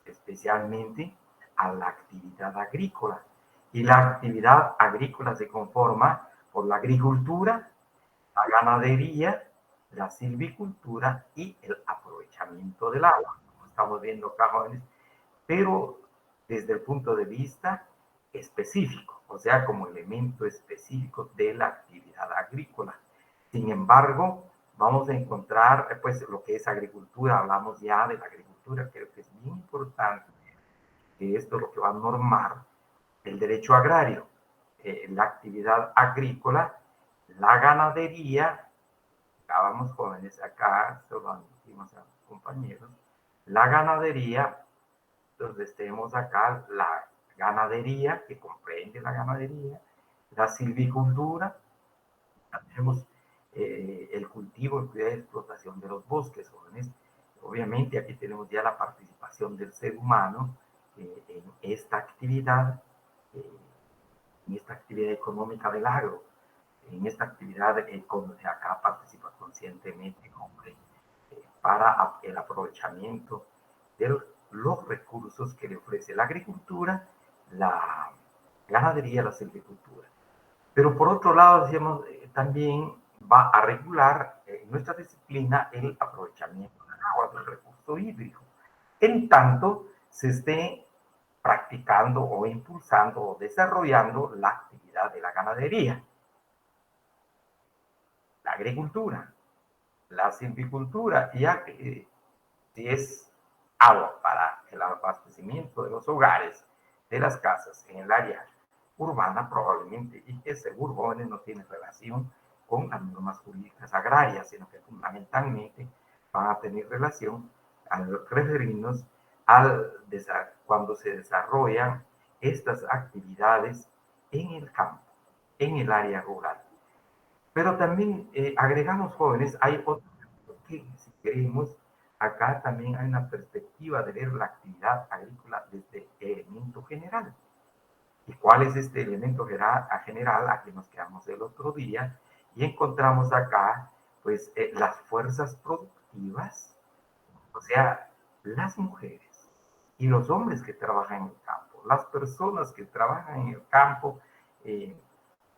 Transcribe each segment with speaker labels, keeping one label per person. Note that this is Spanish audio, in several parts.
Speaker 1: especialmente a la actividad agrícola. Y la actividad agrícola se conforma por la agricultura, la ganadería, la silvicultura y el aprovechamiento del agua, como estamos viendo acá, jóvenes, pero desde el punto de vista específico, o sea, como elemento específico de la actividad agrícola. Sin embargo, vamos a encontrar, pues, lo que es agricultura, hablamos ya de la agricultura, creo que es bien importante, que esto es lo que va a normar el derecho agrario, la actividad agrícola, la ganadería, estábamos jóvenes acá, solo dijimos a los compañeros, la ganadería, entonces tenemos acá la ganadería, que comprende la ganadería, la silvicultura, tenemos el cultivo, el cuidado y explotación de los bosques, jóvenes. Obviamente aquí tenemos ya la participación del ser humano en en esta actividad económica del agro, en esta actividad económica. Acá participa conscientemente, hombre, para el aprovechamiento de los recursos que le ofrece la agricultura, la ganadería, la silvicultura. Pero por otro lado, decíamos, también va a regular nuestra disciplina el aprovechamiento del agua, del recurso hídrico, en tanto se esté practicando o impulsando o desarrollando la actividad de la ganadería, la agricultura, la silvicultura, ya que si es agua para el abastecimiento de los hogares, de las casas en el área urbana probablemente, y que seguro jóvenes no tiene relación con las normas jurídicas agrarias, sino que fundamentalmente van a tener relación al referirnos cuando se desarrollan estas actividades en el campo, en el área rural. Pero también agregamos jóvenes, hay otro que si queremos, acá también hay una perspectiva de ver la actividad agrícola desde el elemento general. ¿Y cuál es este elemento general? Aquí nos quedamos el otro día y encontramos acá, pues, las fuerzas productivas, o sea, las mujeres y los hombres que trabajan en el campo, las personas que trabajan en el campo, eh,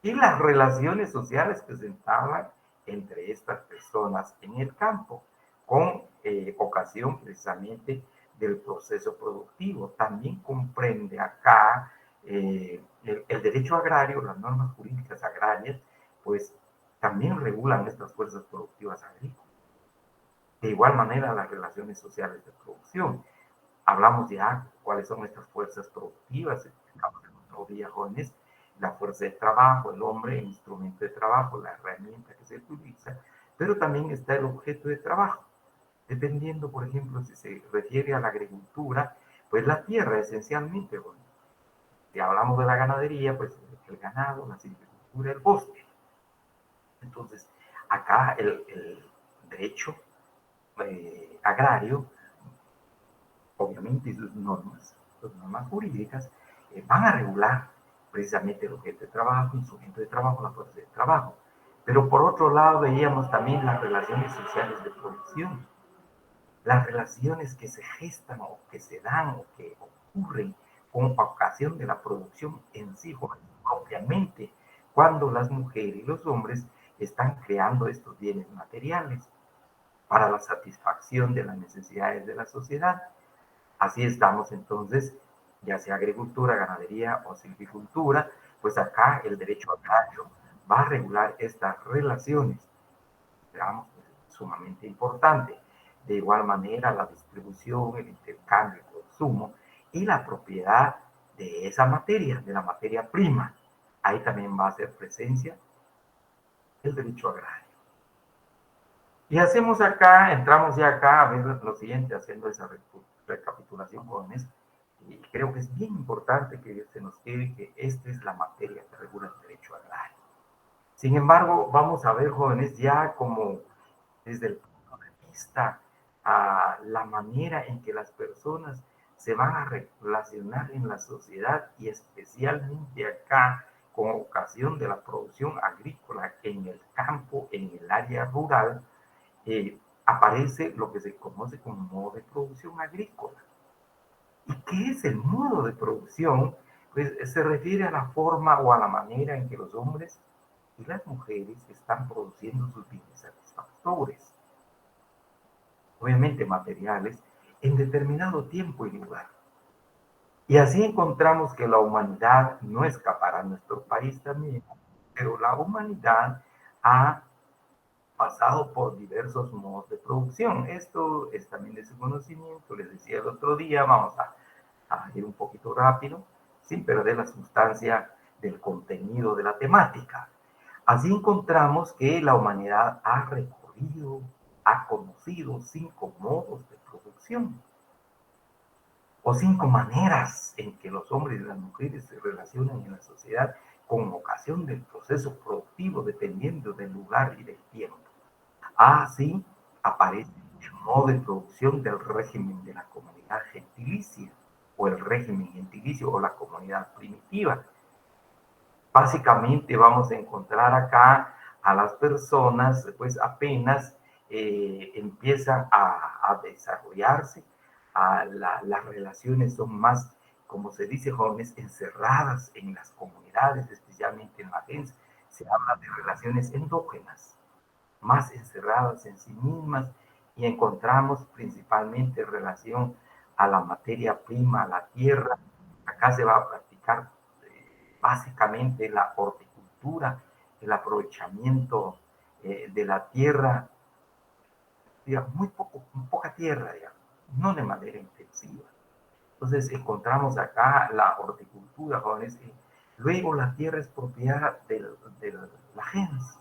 Speaker 1: y las relaciones sociales que se entablan entre estas personas en el campo, con ocasión precisamente del proceso productivo. También comprende acá el derecho agrario, las normas jurídicas agrarias, pues también regulan estas fuerzas productivas agrícolas. De igual manera, las relaciones sociales de producción. Hablamos ya cuáles son estas fuerzas productivas, explicamos en otro día, jóvenes, la fuerza de trabajo, el hombre, el instrumento de trabajo, la herramienta que se utiliza, pero también está el objeto de trabajo. Dependiendo, por ejemplo, si se refiere a la agricultura, pues la tierra esencialmente, bueno, si hablamos de la ganadería, pues el ganado, la silvicultura, el bosque. Entonces, acá el derecho agrario, obviamente sus normas jurídicas, van a regular precisamente el objeto de trabajo, instrumento de trabajo, la fuerza de trabajo. Pero por otro lado veíamos también las relaciones sociales de producción, las relaciones que se gestan o que se dan o que ocurren con ocasión de la producción en sí, propiamente, cuando las mujeres y los hombres están creando estos bienes materiales para la satisfacción de las necesidades de la sociedad. Así estamos entonces, ya sea agricultura, ganadería o silvicultura, pues acá el derecho agrario va a regular estas relaciones, digamos, sumamente importante. De igual manera, la distribución, el intercambio, el consumo y la propiedad de esa materia, de la materia prima. Ahí también va a ser presencia el derecho agrario. Y hacemos acá, entramos ya acá a ver lo siguiente, haciendo esa recapitulación, jóvenes. Y creo que es bien importante que se nos quede que esta es la materia que regula el derecho agrario. Sin embargo, vamos a ver, jóvenes, ya como desde el punto de vista a la manera en que las personas se van a relacionar en la sociedad y especialmente acá con ocasión de la producción agrícola en el campo, en el área rural, aparece lo que se conoce como modo de producción agrícola. ¿Qué es el modo de producción? Pues se refiere a la forma o a la manera en que los hombres y las mujeres están produciendo sus bienes satisfactores, obviamente materiales, en determinado tiempo y lugar. Y así encontramos que la humanidad no escapará a nuestro país también, pero la humanidad ha pasado por diversos modos de producción. Esto es también de su conocimiento. Les decía el otro día, vamos a ir un poquito rápido, sin perder la sustancia del contenido de la temática. Así encontramos que la humanidad ha recorrido, ha conocido 5 modos de producción o 5 maneras en que los hombres y las mujeres se relacionan en la sociedad con ocasión del proceso productivo dependiendo del lugar y del tiempo. Así aparece el modo de producción del régimen de la comunidad gentilicia o el régimen gentilicio o la comunidad primitiva. Básicamente vamos a encontrar acá a las personas, pues apenas empiezan a desarrollarse, las relaciones son más, como se dice, jóvenes, encerradas en las comunidades, especialmente en la agencia. Se habla de relaciones endógenas, más encerradas en sí mismas, y encontramos principalmente en relación a la materia prima, a la tierra. Acá se va a practicar básicamente la horticultura, el aprovechamiento de la tierra, digamos, poca tierra, digamos, no de manera intensiva. Entonces encontramos acá la horticultura, jóvenes. Luego la tierra es propiedad de la gens,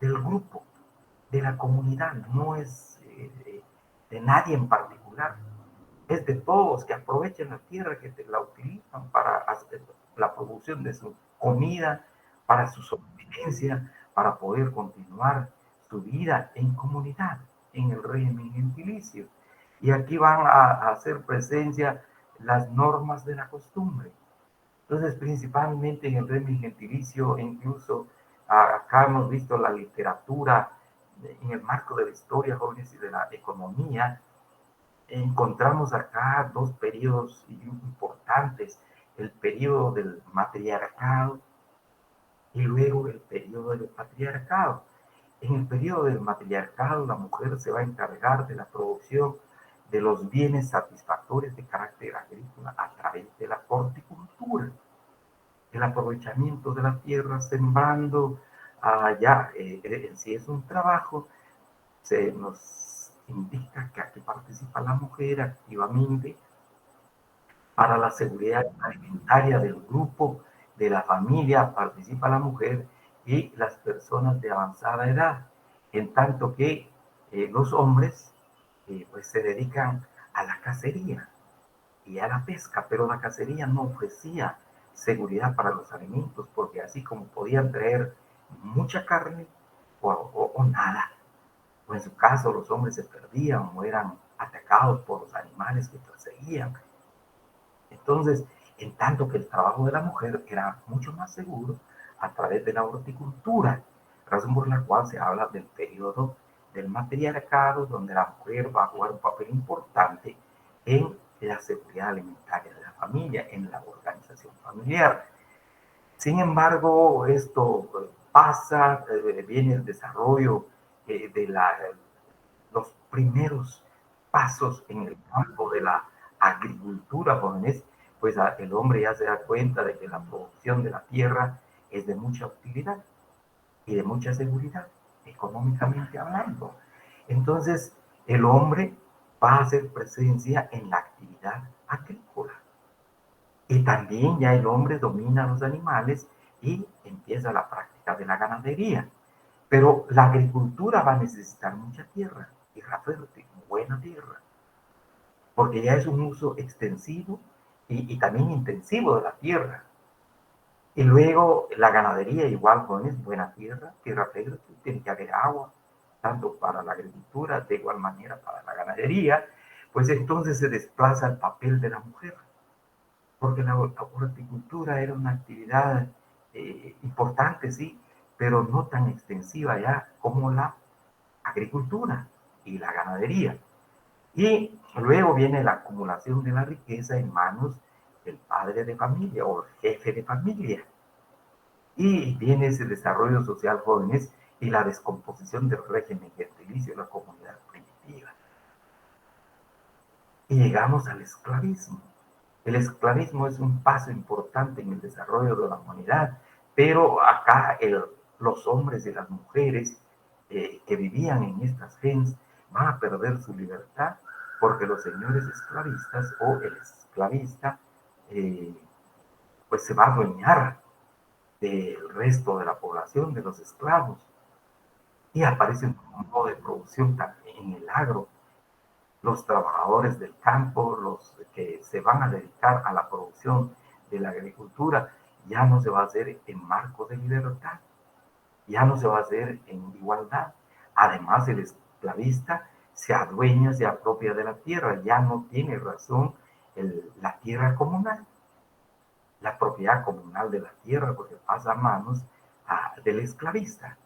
Speaker 1: del grupo, de la comunidad, no es de nadie en particular, es de todos que aprovechan la tierra, que la utilizan para hacer la producción de su comida, para su sobrevivencia, para poder continuar su vida en comunidad, en el régimen gentilicio. Y aquí van a hacer presencia las normas de la costumbre. Entonces, principalmente en el régimen gentilicio, incluso acá hemos visto la literatura en el marco de la historia, jóvenes, y de la economía. Encontramos acá 2 periodos importantes: el periodo del matriarcado y luego el periodo del patriarcado. En el periodo del matriarcado, la mujer se va a encargar de la producción de los bienes satisfactorios de carácter agrícola a través de la horticultura, el aprovechamiento de la tierra, sembrando allá. En sí es un trabajo. Se nos indica que aquí participa la mujer activamente para la seguridad alimentaria del grupo, de la familia. Participa la mujer y las personas de avanzada edad, en tanto que los hombres pues se dedican a la cacería y a la pesca, pero la cacería no ofrecía seguridad para los alimentos, porque así como podían traer mucha carne o nada, o en su caso los hombres se perdían o eran atacados por los animales que perseguían. Entonces, en tanto que el trabajo de la mujer era mucho más seguro a través de la horticultura, razón por la cual se habla del periodo del matriarcado, donde la mujer va a jugar un papel importante en la seguridad alimentaria de la familia, en la organización familiar. Sin embargo, esto pasa, viene el desarrollo de los primeros pasos en el campo de la agricultura, jóvenes. Pues el hombre ya se da cuenta de que la producción de la tierra es de mucha utilidad y de mucha seguridad, económicamente hablando. Entonces, el hombre va a hacer presencia en la actividad agrícola. Y también ya el hombre domina los animales y empieza la práctica de la ganadería. Pero la agricultura va a necesitar mucha tierra, tierra fértil, buena tierra, porque ya es un uso extensivo y también intensivo de la tierra. Y luego la ganadería igual, con es buena tierra, tierra fértil, tiene que haber agua, tanto para la agricultura, de igual manera para la ganadería. Pues entonces se desplaza el papel de la mujer, porque la horticultura era una actividad importante, sí, pero no tan extensiva ya como la agricultura y la ganadería. Y luego viene la acumulación de la riqueza en manos del padre de familia o jefe de familia. Y viene ese desarrollo social, jóvenes, y la descomposición del régimen gentilicio de la comunidad primitiva. Y llegamos al esclavismo. El esclavismo es un paso importante en el desarrollo de la humanidad, pero acá los hombres y las mujeres que vivían en estas gentes van a perder su libertad porque los señores esclavistas o el esclavista eh, pues se va a adueñar del resto de la población, de los esclavos. Y aparece un modo de producción también en el agro. Los trabajadores del campo, los que se van a dedicar a la producción de la agricultura, ya no se va a hacer en marco de libertad, ya no se va a hacer en igualdad. Además, el esclavista se adueña, se apropia de la tierra, ya no tiene razón la tierra comunal, la propiedad comunal de la tierra, porque pasa a manos del esclavista.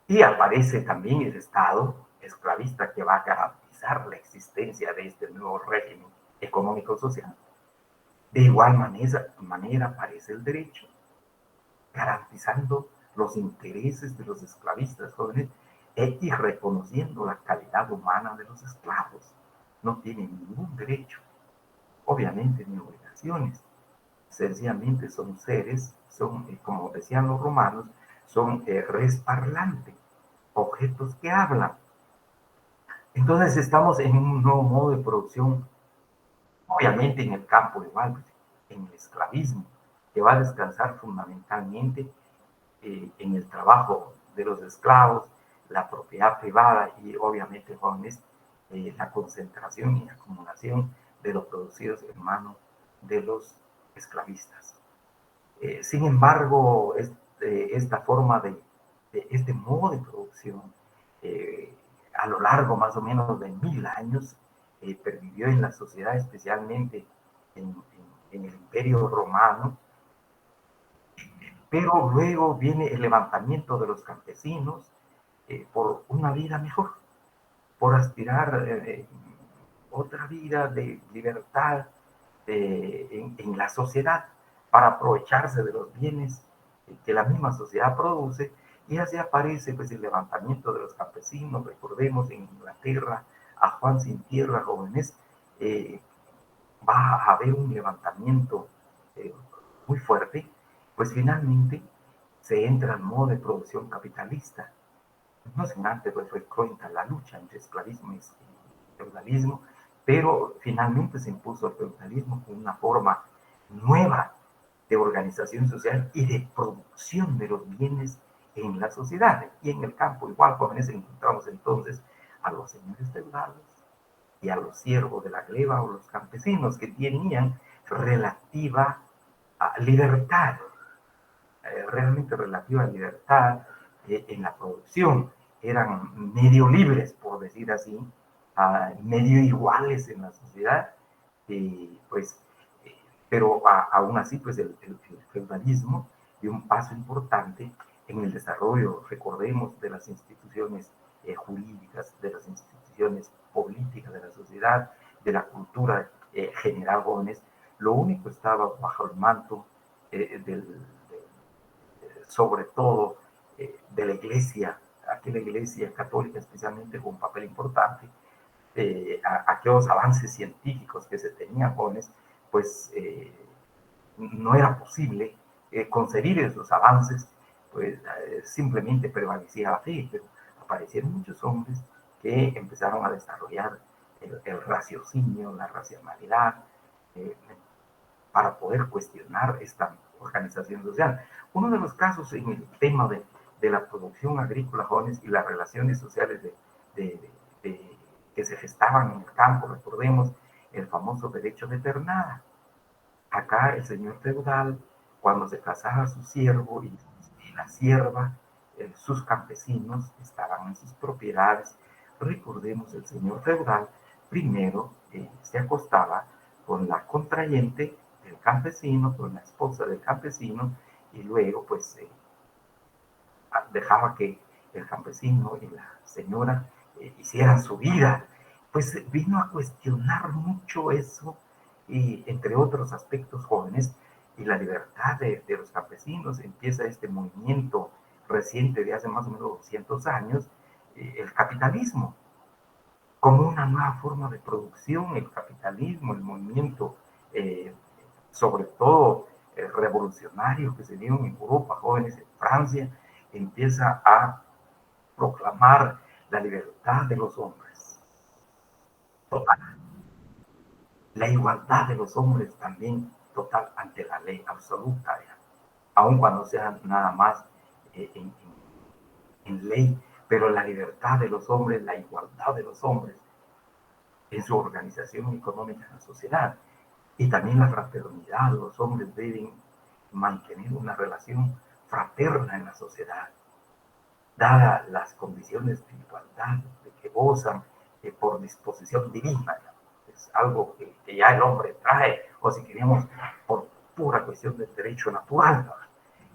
Speaker 1: Y aparece también el Estado esclavista que va a garantizar la existencia de este nuevo régimen económico-social. De igual manera aparece el derecho, garantizando los intereses de los esclavistas jóvenes y reconociendo la calidad humana de los esclavos. No tienen ningún derecho, obviamente ni obligaciones. Sencillamente son seres, son, como decían los romanos, son res parlante, objetos que hablan. Entonces estamos en un nuevo modo de producción, obviamente en el campo igual, pues, en el esclavismo, que va a descansar fundamentalmente en el trabajo de los esclavos, la propiedad privada y obviamente, jóvenes, la concentración y acumulación de los producidos en manos de los esclavistas. Sin embargo, esta forma este modo de producción, a lo largo más o menos de 1000 años, pervivió en la sociedad, especialmente en el Imperio Romano, pero luego viene el levantamiento de los campesinos por una vida mejor, por aspirar otra vida de libertad en la sociedad, para aprovecharse de los bienes que la misma sociedad produce, y así aparece pues el levantamiento de los campesinos. Recordemos en Inglaterra a Juan sin tierra, jóvenes, eh, va a haber un levantamiento muy fuerte, pues finalmente se entra al modo de producción capitalista. No sin antes pues fue cruenta la lucha entre esclavismo y feudalismo, pero finalmente se impuso el feudalismo como una forma nueva de organización social y de producción de los bienes en la sociedad. Y en el campo, igual, jóvenes, encontramos entonces a los señores feudales y a los siervos de la gleba o los campesinos que tenían relativa libertad, realmente relativa libertad en la producción. Eran medio libres, por decir así, medio iguales en la sociedad, pues, pero aún así, pues el feudalismo dio un paso importante en el desarrollo, recordemos, de las instituciones jurídicas, de las instituciones políticas de la sociedad, de la cultura general, jóvenes. Lo único estaba bajo el manto sobre todo de la iglesia, aquella iglesia católica especialmente, con un papel importante, aquellos avances científicos que se tenían, jóvenes, pues no era posible concebir esos avances, pues simplemente prevalecía la fe, pero aparecieron muchos hombres que empezaron a desarrollar el raciocinio, la racionalidad, eh, para poder cuestionar esta organización social. Uno de los casos en el tema de la producción agrícola, jóvenes, y las relaciones sociales que se gestaban en el campo, recordemos el famoso derecho de ternada. Acá el señor feudal, cuando se casaba su siervo y la sierva, sus campesinos estaban en sus propiedades. Recordemos, el señor feudal primero se acostaba con la contrayente del campesino, con la esposa del campesino, y luego pues dejaba que el campesino y la señora hicieran su vida, pues vino a cuestionar mucho eso y entre otros aspectos jóvenes y la libertad de los campesinos. Empieza este movimiento reciente de hace más o menos 200 años, el capitalismo, como una nueva forma de producción, el capitalismo, el movimiento, eh, sobre todo revolucionario que se dio en Europa, jóvenes en Francia, empieza a proclamar la libertad de los hombres. Total. La igualdad de los hombres también total ante la ley absoluta, ya. Aun cuando sea nada más en ley, pero la libertad de los hombres, la igualdad de los hombres en su organización económica en la sociedad. Y también la fraternidad, los hombres deben mantener una relación fraterna en la sociedad, dadas las condiciones de igualdad de que gozan por disposición divina. Es algo que ya el hombre trae, o si queremos, por pura cuestión del derecho natural, ¿no?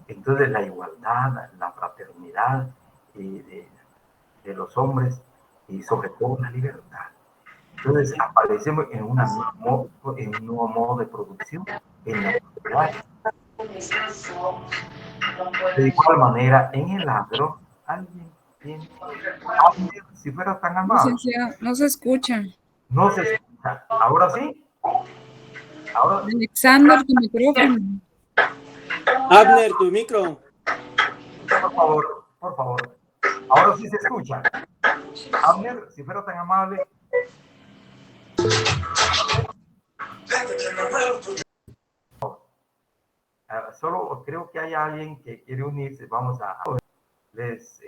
Speaker 1: Entonces la igualdad, la fraternidad de los hombres y sobre todo la libertad. Entonces aparecemos en un nuevo modo de producción en la sociedad. De igual manera, en el agro, alguien tiene, si fuera tan amable.
Speaker 2: Licenciado, no se escucha.
Speaker 1: No se escucha. Ahora sí. Ahora,
Speaker 2: Alexander, tu micrófono.
Speaker 3: Abner, tu micro.
Speaker 1: por favor, por favor. Ahora sí se escucha. Abner, si fuera tan amable. Solo creo que hay alguien que quiere unirse. Vamos a. Les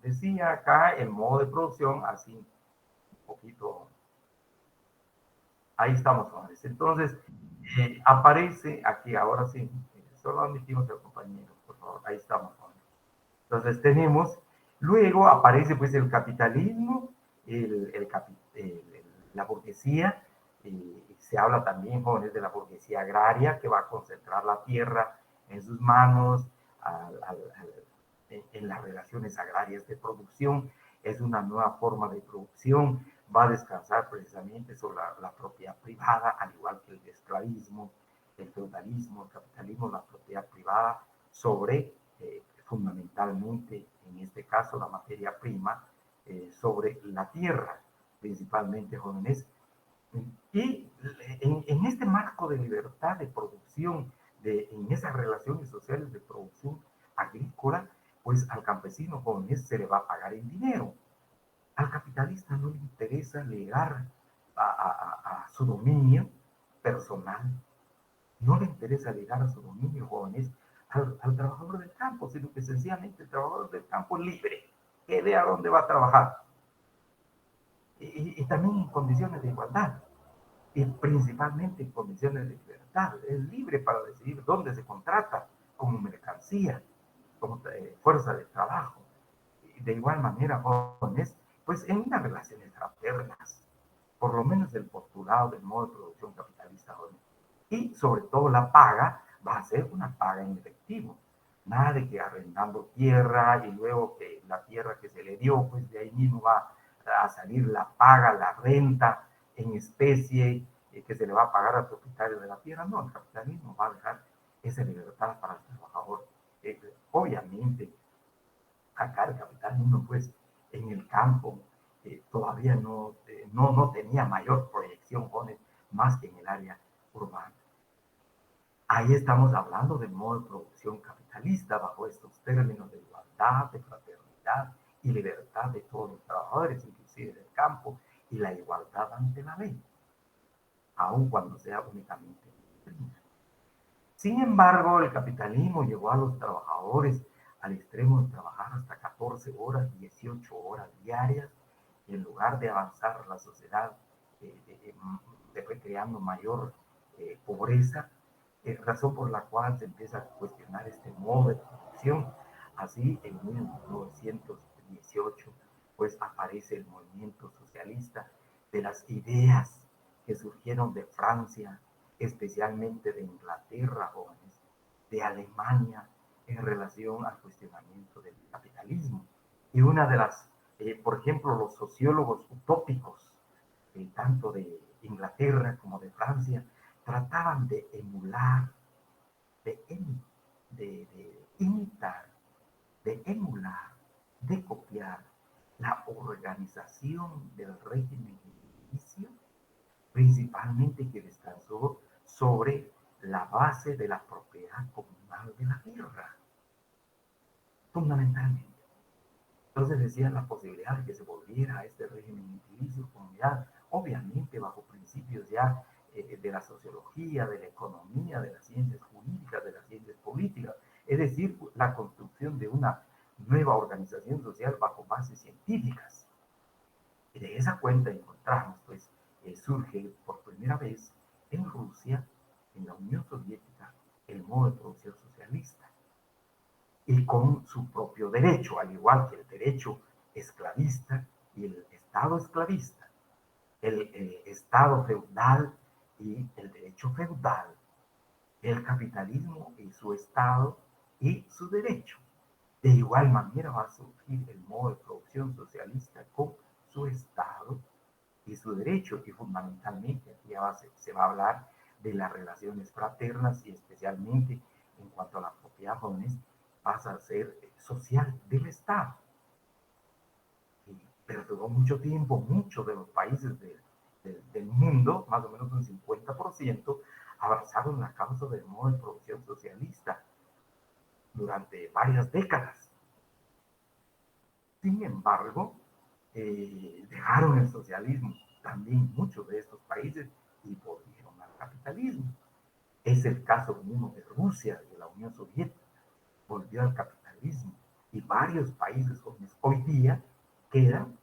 Speaker 1: decía acá el modo de producción, así un poquito. Ahí estamos, jóvenes. Entonces, aparece aquí, ahora sí. Solo admitimos al compañero, por favor. Ahí estamos, jóvenes. Entonces, tenemos. Luego aparece pues el capitalismo, la burguesía. Se habla también, jóvenes, de la burguesía agraria que va a concentrar la tierra en sus manos, en las relaciones agrarias de producción. Es una nueva forma de producción, va a descansar precisamente sobre la propiedad privada, al igual que el esclavismo, el feudalismo, el capitalismo, la propiedad privada sobre, fundamentalmente, en este caso, la materia prima, sobre la tierra, principalmente, jóvenes. Y en este marco de libertad de producción, en esas relaciones sociales de producción agrícola, pues al campesino jóvenes se le va a pagar en dinero. Al capitalista no le interesa llegar a su dominio personal, no le interesa llegar a su dominio, jóvenes, al trabajador del campo, sino que sencillamente el trabajador del campo es libre, que vea dónde va a trabajar. Y también en condiciones de igualdad y principalmente en condiciones de libertad. Es libre para decidir dónde se contrata como mercancía, como fuerza de trabajo. Y de igual manera, jóvenes, pues en unas relaciones fraternas, por lo menos el postulado del modo de producción capitalista, jóvenes. Y sobre todo la paga va a ser una paga en efectivo. Nada de que arrendando tierra y luego que la tierra que se le dio, pues de ahí mismo va a salir la paga, la renta en especie que se le va a pagar al propietario de la tierra. No, el capitalismo va a dejar esa libertad para el trabajador. Obviamente, acá el capitalismo, pues en el campo todavía no tenía mayor proyección, jóvenes, más que en el área urbana. Ahí estamos hablando del modo de producción capitalista bajo estos términos de igualdad, de fraternidad y libertad de todos los trabajadores, inclusive del campo, y la igualdad ante la ley, aun cuando sea únicamente. Sin embargo, el capitalismo llevó a los trabajadores al extremo de trabajar hasta 14 horas, 18 horas diarias, y en lugar de avanzar la sociedad, se fue creando mayor pobreza, razón por la cual se empieza a cuestionar este modo de producción. Así, en 1918, pues aparece el movimiento socialista de las ideas que surgieron de Francia, especialmente de Inglaterra, jóvenes, de Alemania, en relación al cuestionamiento del capitalismo. Y una de las, por ejemplo, los sociólogos utópicos tanto de Inglaterra como de Francia, trataban de emular, de imitar, de emular, de copiar la organización del régimen edilicio, principalmente que descansó sobre la base de la propiedad comunal de la tierra, fundamentalmente. Entonces decían la posibilidad de que se volviera a este régimen edilicio comunidad, obviamente bajo principios ya de la sociología, de la economía, de las ciencias jurídicas, de las ciencias políticas, es decir, la construcción de una nueva organización social bajo bases científicas. Y de esa cuenta encontramos, pues, surge por primera vez en Rusia, en la Unión Soviética, el modo de producción socialista y con su propio derecho, al igual que el derecho esclavista y el Estado esclavista, el Estado feudal y el derecho feudal, el capitalismo y su Estado y su derecho. De igual manera va a surgir el modo de producción socialista con su Estado y su derecho, y fundamentalmente aquí ya se va a hablar de las relaciones fraternas y especialmente en cuanto a la propiedad jóvenes pasa a ser social del Estado. Y perduró mucho tiempo, muchos de los países del mundo, más o menos un 50%, abrazaron la causa del modo de producción socialista durante varias décadas. Sin embargo, dejaron el socialismo también muchos de estos países y volvieron al capitalismo. Es el caso mismo de Rusia, de la Unión Soviética, volvió al capitalismo y varios países jóvenes hoy día quedan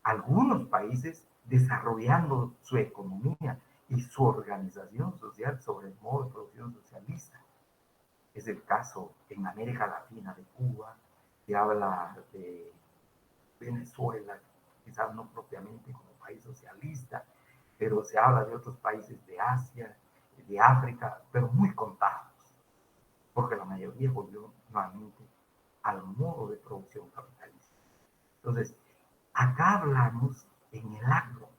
Speaker 1: algunos países desarrollando su economía y su organización social sobre el modo de producción socialista. Es el caso en América Latina de Cuba, se habla de Venezuela, quizás no propiamente como país socialista, pero se habla de otros países de Asia, de África, pero muy contados, porque la mayoría volvió nuevamente al modo de producción capitalista. Entonces, acá hablamos en el agro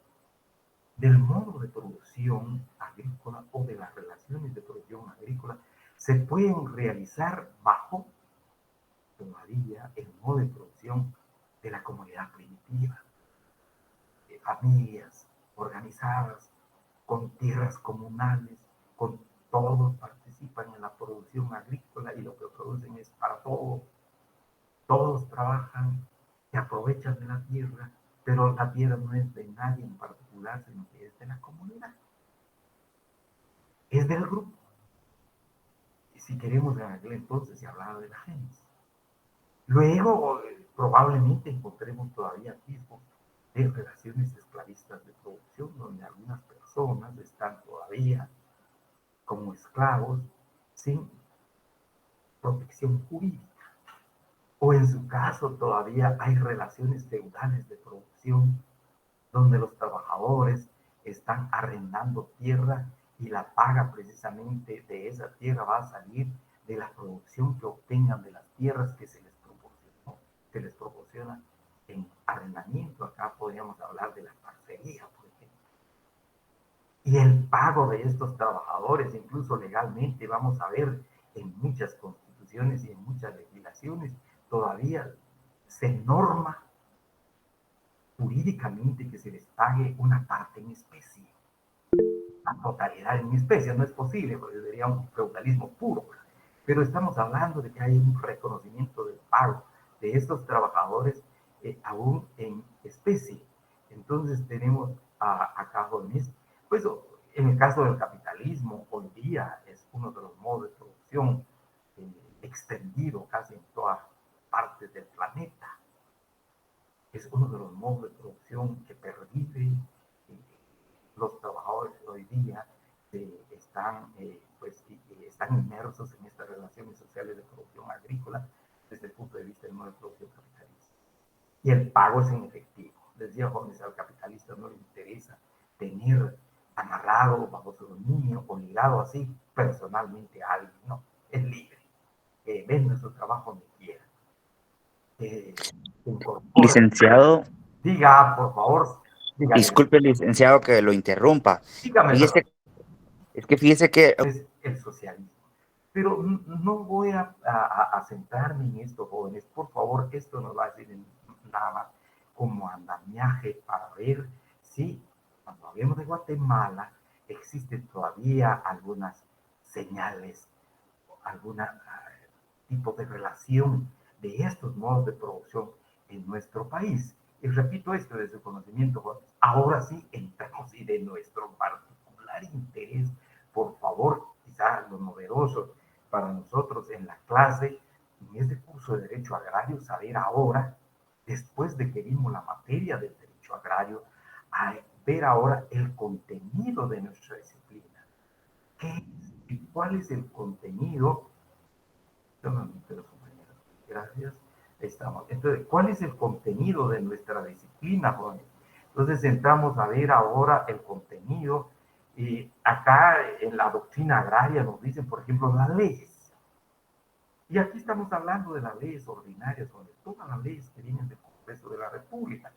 Speaker 1: del modo de producción agrícola o de las relaciones de producción agrícola se pueden realizar bajo todavía el modo de producción de la comunidad primitiva, de familias organizadas con tierras comunales, con todos participan en la producción agrícola y lo que producen es para todos. Todos trabajan, se aprovechan de la tierra, pero la tierra no es de nadie en particular, sino que es de la comunidad. Es del grupo. Y si queremos en aquel entonces se hablaba de la gente. Luego, probablemente encontremos todavía atisbos de relaciones esclavistas de producción, donde algunas personas están todavía como esclavos sin protección jurídica. O en su caso todavía hay relaciones feudales de producción donde los trabajadores están arrendando tierra y la paga precisamente de esa tierra va a salir de la producción que obtengan de las tierras que se les proporciona en arrendamiento. Acá podríamos hablar de la parcería, por ejemplo. Y el pago de estos trabajadores, incluso legalmente, vamos a ver en muchas constituciones y en muchas legislaciones, todavía se norma jurídicamente que se les pague una parte en especie. La totalidad en especie no es posible, porque sería un feudalismo puro. Pero estamos hablando de que hay un reconocimiento del pago de estos trabajadores aún en especie. Entonces tenemos acá jóvenes, pues en el caso del capitalismo, hoy día es uno de los modos de producción extendido casi en todas partes del planeta. Es uno de los modos de producción que pervive. Los trabajadores hoy día están inmersos en estas relaciones sociales de producción agrícola desde el punto de vista del modo de producción capitalista. Y el pago es en efectivo. Decía jóvenes, al capitalista no le interesa tener amarrado bajo su dominio o ligado así personalmente a alguien. No, es libre. Vende su trabajo donde quiera.
Speaker 4: Licenciado,
Speaker 1: Diga, por favor. Dígame,
Speaker 4: Disculpe, licenciado, que lo interrumpa.
Speaker 1: dígame,
Speaker 4: Fíjese, es que fíjese que
Speaker 1: es el socialismo. Pero no voy a centrarme en esto, jóvenes. Por favor, esto no va a ser nada más como andamiaje para ver si, cuando hablemos de Guatemala, existen todavía algunas señales, algún tipo de relación de estos modos de producción en nuestro país. Y repito esto desde su conocimiento, jóvenes. Ahora sí entramos y de nuestro particular interés, por favor, quizá lo novedoso para nosotros en la clase, en este curso de Derecho Agrario, saber ahora, después de que vimos la materia del Derecho Agrario, a ver ahora el contenido de nuestra disciplina. ¿Qué es y cuál es el contenido? Gracias. Ahí estamos. Entonces, ¿cuál es el contenido de nuestra disciplina, jóvenes? Entonces, entramos a ver ahora el contenido. Y acá en la doctrina agraria nos dicen, por ejemplo, las leyes. Y aquí estamos hablando de las leyes ordinarias, donde todas las leyes que vienen del Congreso de la República.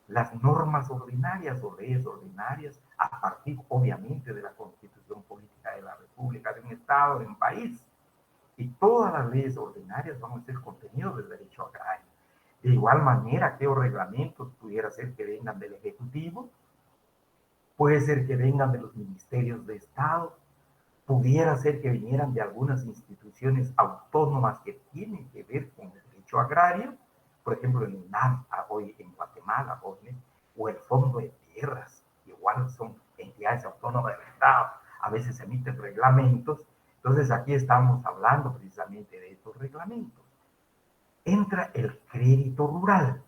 Speaker 1: Las normas ordinarias o leyes ordinarias, a partir, obviamente, de la Constitución Política de la República, de un Estado, de un país. Y todas las leyes ordinarias van a ser contenido del derecho agrario. De igual manera, aquellos reglamentos pudiera ser que vengan del Ejecutivo, puede ser que vengan de los ministerios de Estado, pudiera ser que vinieran de algunas instituciones autónomas que tienen que ver con el derecho agrario, por ejemplo, el INAM, hoy en Guatemala, o el Fondo de Tierras, igual son entidades autónomas del Estado, a veces emiten reglamentos. Entonces aquí estamos hablando precisamente de estos reglamentos. Entra el crédito rural.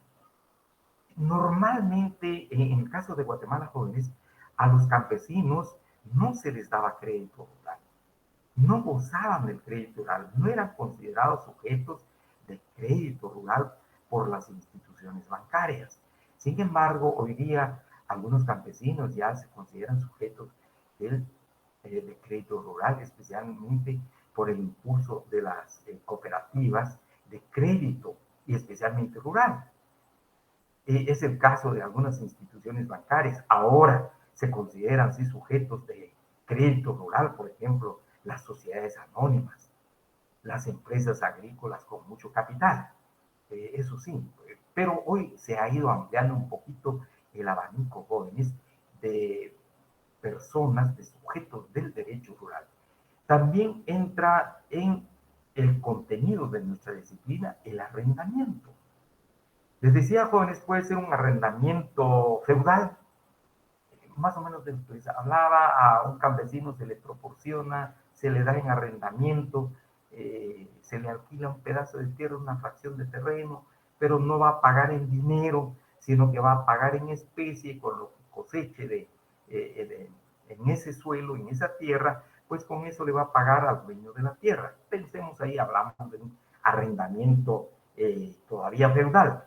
Speaker 1: Normalmente, en el caso de Guatemala, jóvenes, a los campesinos no se les daba crédito rural. No gozaban del crédito rural, no eran considerados sujetos de crédito rural por las instituciones bancarias. Sin embargo, hoy día algunos campesinos ya se consideran sujetos de crédito rural, especialmente por el impulso de las cooperativas de crédito y especialmente rural. Es el caso de algunas instituciones bancarias. Ahora se consideran sí sujetos de crédito rural, por ejemplo, las sociedades anónimas, las empresas agrícolas con mucho capital. Eso sí, pero hoy se ha ido ampliando un poquito el abanico, jóvenes, de personas, de sujetos del derecho rural. También entra en el contenido de nuestra disciplina el arrendamiento. Les decía, jóvenes, puede ser un arrendamiento feudal, más o menos de lo que se hablaba. A un campesino se le proporciona, se le da en arrendamiento, se le alquila un pedazo de tierra, una fracción de terreno, pero no va a pagar en dinero, sino que va a pagar en especie con lo que coseche en ese suelo, en esa tierra, pues con eso le va a pagar al dueño de la tierra. Pensemos ahí, hablamos de un arrendamiento todavía feudal,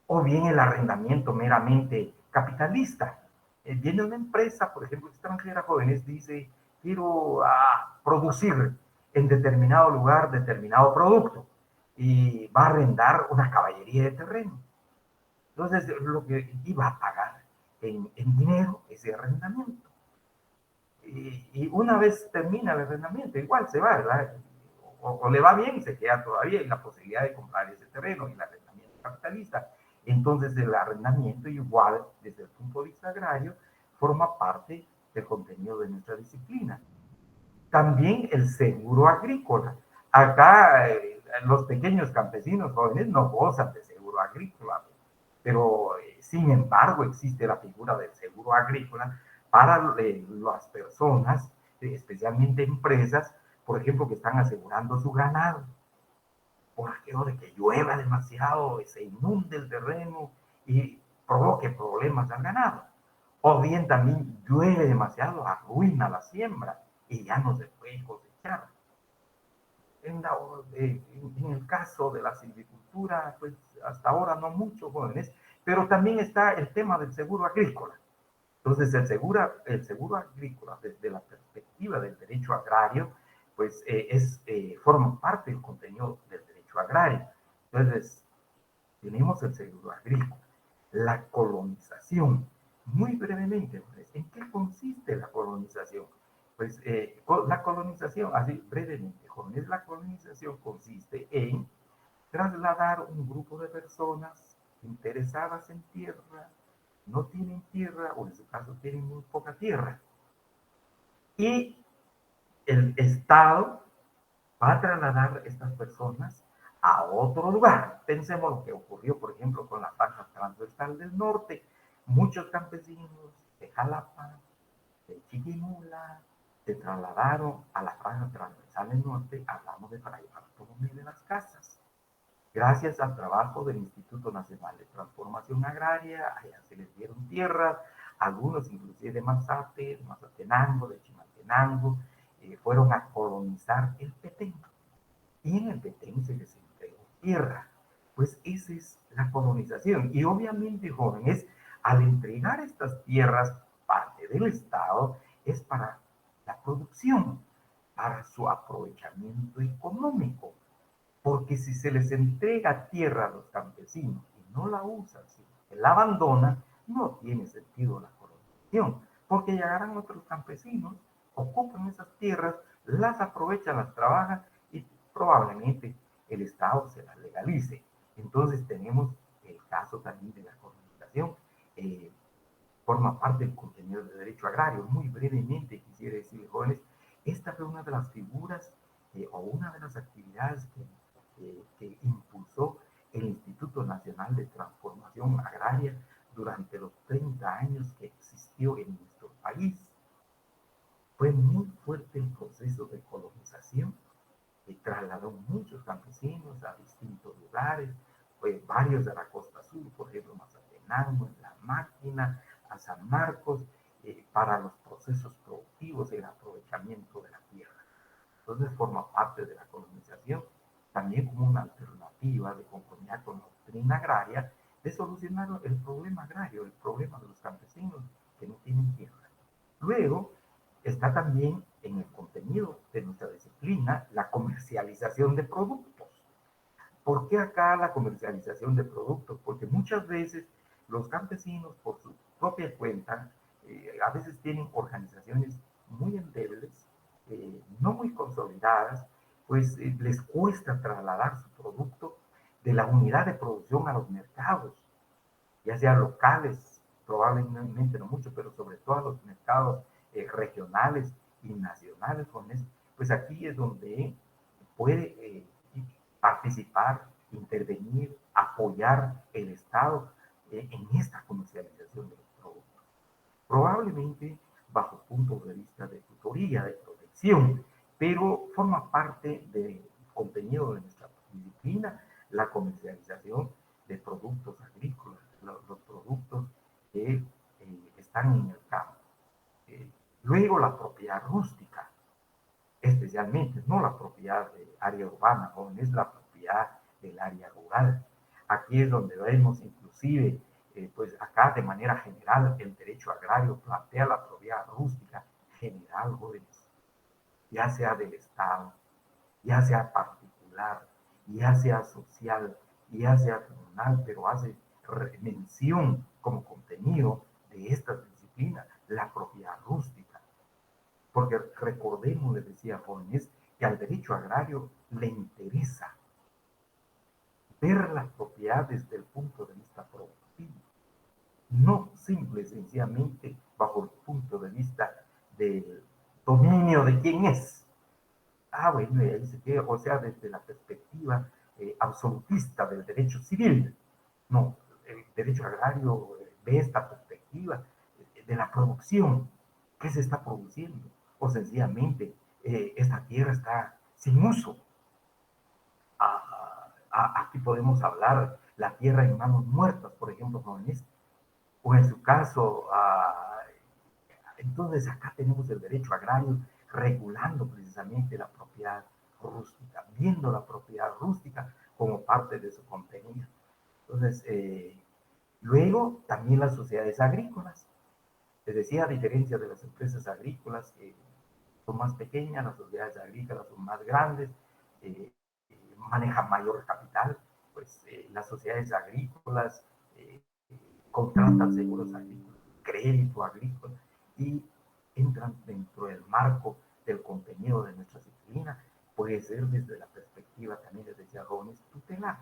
Speaker 1: o bien el arrendamiento meramente capitalista. Viene una empresa, por ejemplo, extranjera, jóvenes, dice, quiero producir en determinado lugar determinado producto y va a arrendar una caballería de terreno. Entonces, lo que iba a pagar en dinero ese arrendamiento. Y una vez termina el arrendamiento, igual se va, ¿verdad? O le va bien, se queda todavía en la posibilidad de comprar ese terreno y el arrendamiento capitalista. Entonces el arrendamiento igual, desde el punto de vista agrario, forma parte del contenido de nuestra disciplina. También el seguro agrícola. Acá los pequeños campesinos jóvenes no gozan de seguro agrícola, pero sin embargo existe la figura del seguro agrícola para las personas, especialmente empresas, por ejemplo, que están asegurando su ganado. Por aquello de que llueva demasiado, se inunde el terreno y provoque problemas al ganado. O bien también llueve demasiado, arruina la siembra y ya no se puede cosechar. En el caso de la silvicultura, pues hasta ahora no mucho, jóvenes, pero también está el tema del seguro agrícola. Entonces, el seguro agrícola, desde la perspectiva del derecho agrario, pues forma parte del contenido del derecho agrario. Entonces, tenemos el seguro agrícola, la colonización. Muy brevemente, pues, ¿en qué consiste la colonización? Pues la colonización, así brevemente, jóvenes, la colonización consiste en trasladar un grupo de personas interesadas en tierra, no tienen tierra o en su caso tienen muy poca tierra. Y el Estado va a trasladar a estas personas a otro lugar. Pensemos lo que ocurrió, por ejemplo, con la franja transversal del norte. Muchos campesinos de Jalapa, de Chiquimula, se trasladaron a la franja transversal del norte, hablamos de Fray Bartolomé de las Casas. Gracias al trabajo del Instituto Nacional de Transformación Agraria, allá se les dieron tierras, algunos inclusive de Mazate, de Mazatenango, de Chimaltenango, fueron a colonizar el Petén. Y en el Petén se les entregó tierra. Pues esa es la colonización. Y obviamente, jóvenes, al entregar estas tierras, parte del Estado, es para la producción, para su aprovechamiento económico. Porque si se les entrega tierra a los campesinos y no la usan, sino que la abandonan, no tiene sentido la colonización. Porque llegarán otros campesinos, ocupan esas tierras, las aprovechan, las trabajan y probablemente el Estado se las legalice. Entonces tenemos el caso también de la colonización. Forma parte del contenido del derecho agrario. Muy brevemente quisiera decirles, jóvenes, esta fue una de las figuras o una de las actividades que impulsó el Instituto Nacional de Transformación Agraria durante los 30 años que existió en nuestro país. Fue muy fuerte el proceso de colonización que trasladó muchos campesinos a distintos lugares, pues varios de la costa sur, por ejemplo, Mazatenango, en La Máquina, a San Marcos, para los procesos productivos y el aprovechamiento de la tierra. Entonces forma parte de la colonización, también como una alternativa de conformidad con la doctrina agraria, de solucionar el problema agrario, el problema de los campesinos que no tienen tierra. Luego, está también en el contenido de nuestra disciplina la comercialización de productos. ¿Por qué acá la comercialización de productos? Porque muchas veces los campesinos, por su propia cuenta, a veces tienen organizaciones muy endebles, no muy consolidadas, pues les cuesta trasladar su producto de la unidad de producción a los mercados, ya sean locales, probablemente no mucho, pero sobre todo a los mercados regionales y nacionales, pues aquí es donde puede participar, intervenir, apoyar el Estado en esta comercialización de los productos. Probablemente bajo puntos de vista de tutoría, de protección, pero forma parte del contenido de nuestra disciplina la comercialización de productos agrícolas, los productos que están en el campo. Luego la propiedad rústica, especialmente, no la propiedad del área urbana, no es la propiedad del área rural. Aquí es donde vemos inclusive, pues acá de manera general, el derecho agrario plantea la propiedad rústica general, jóvenes, ya sea del Estado, ya sea particular, ya sea social, ya sea comunal, pero hace mención como contenido de esta disciplina, la propiedad rústica. Porque recordemos, les decía jóvenes, que al derecho agrario le interesa ver las propiedades desde el punto de vista productivo, no simple y sencillamente bajo el punto de vista del dominio de quién es. Ah, bueno, y ahí se queda, o sea, desde la perspectiva absolutista del derecho civil. No, el derecho agrario ve esta perspectiva de la producción. ¿Qué se está produciendo? O sencillamente, esta tierra está sin uso. Aquí podemos hablar la tierra en manos muertas, por ejemplo, jóvenes, o en su caso, entonces acá tenemos el derecho agrario regulando precisamente la propiedad rústica, viendo la propiedad rústica como parte de su contenido. Entonces, luego también las sociedades agrícolas. Les decía, a diferencia de las empresas agrícolas que son más pequeñas, las sociedades agrícolas son más grandes, manejan mayor capital, pues las sociedades agrícolas contratan seguros agrícolas. crédito agrícola y entran dentro del marco del contenido de nuestra disciplina. Puede ser desde la perspectiva, también les decía jóvenes, tutelar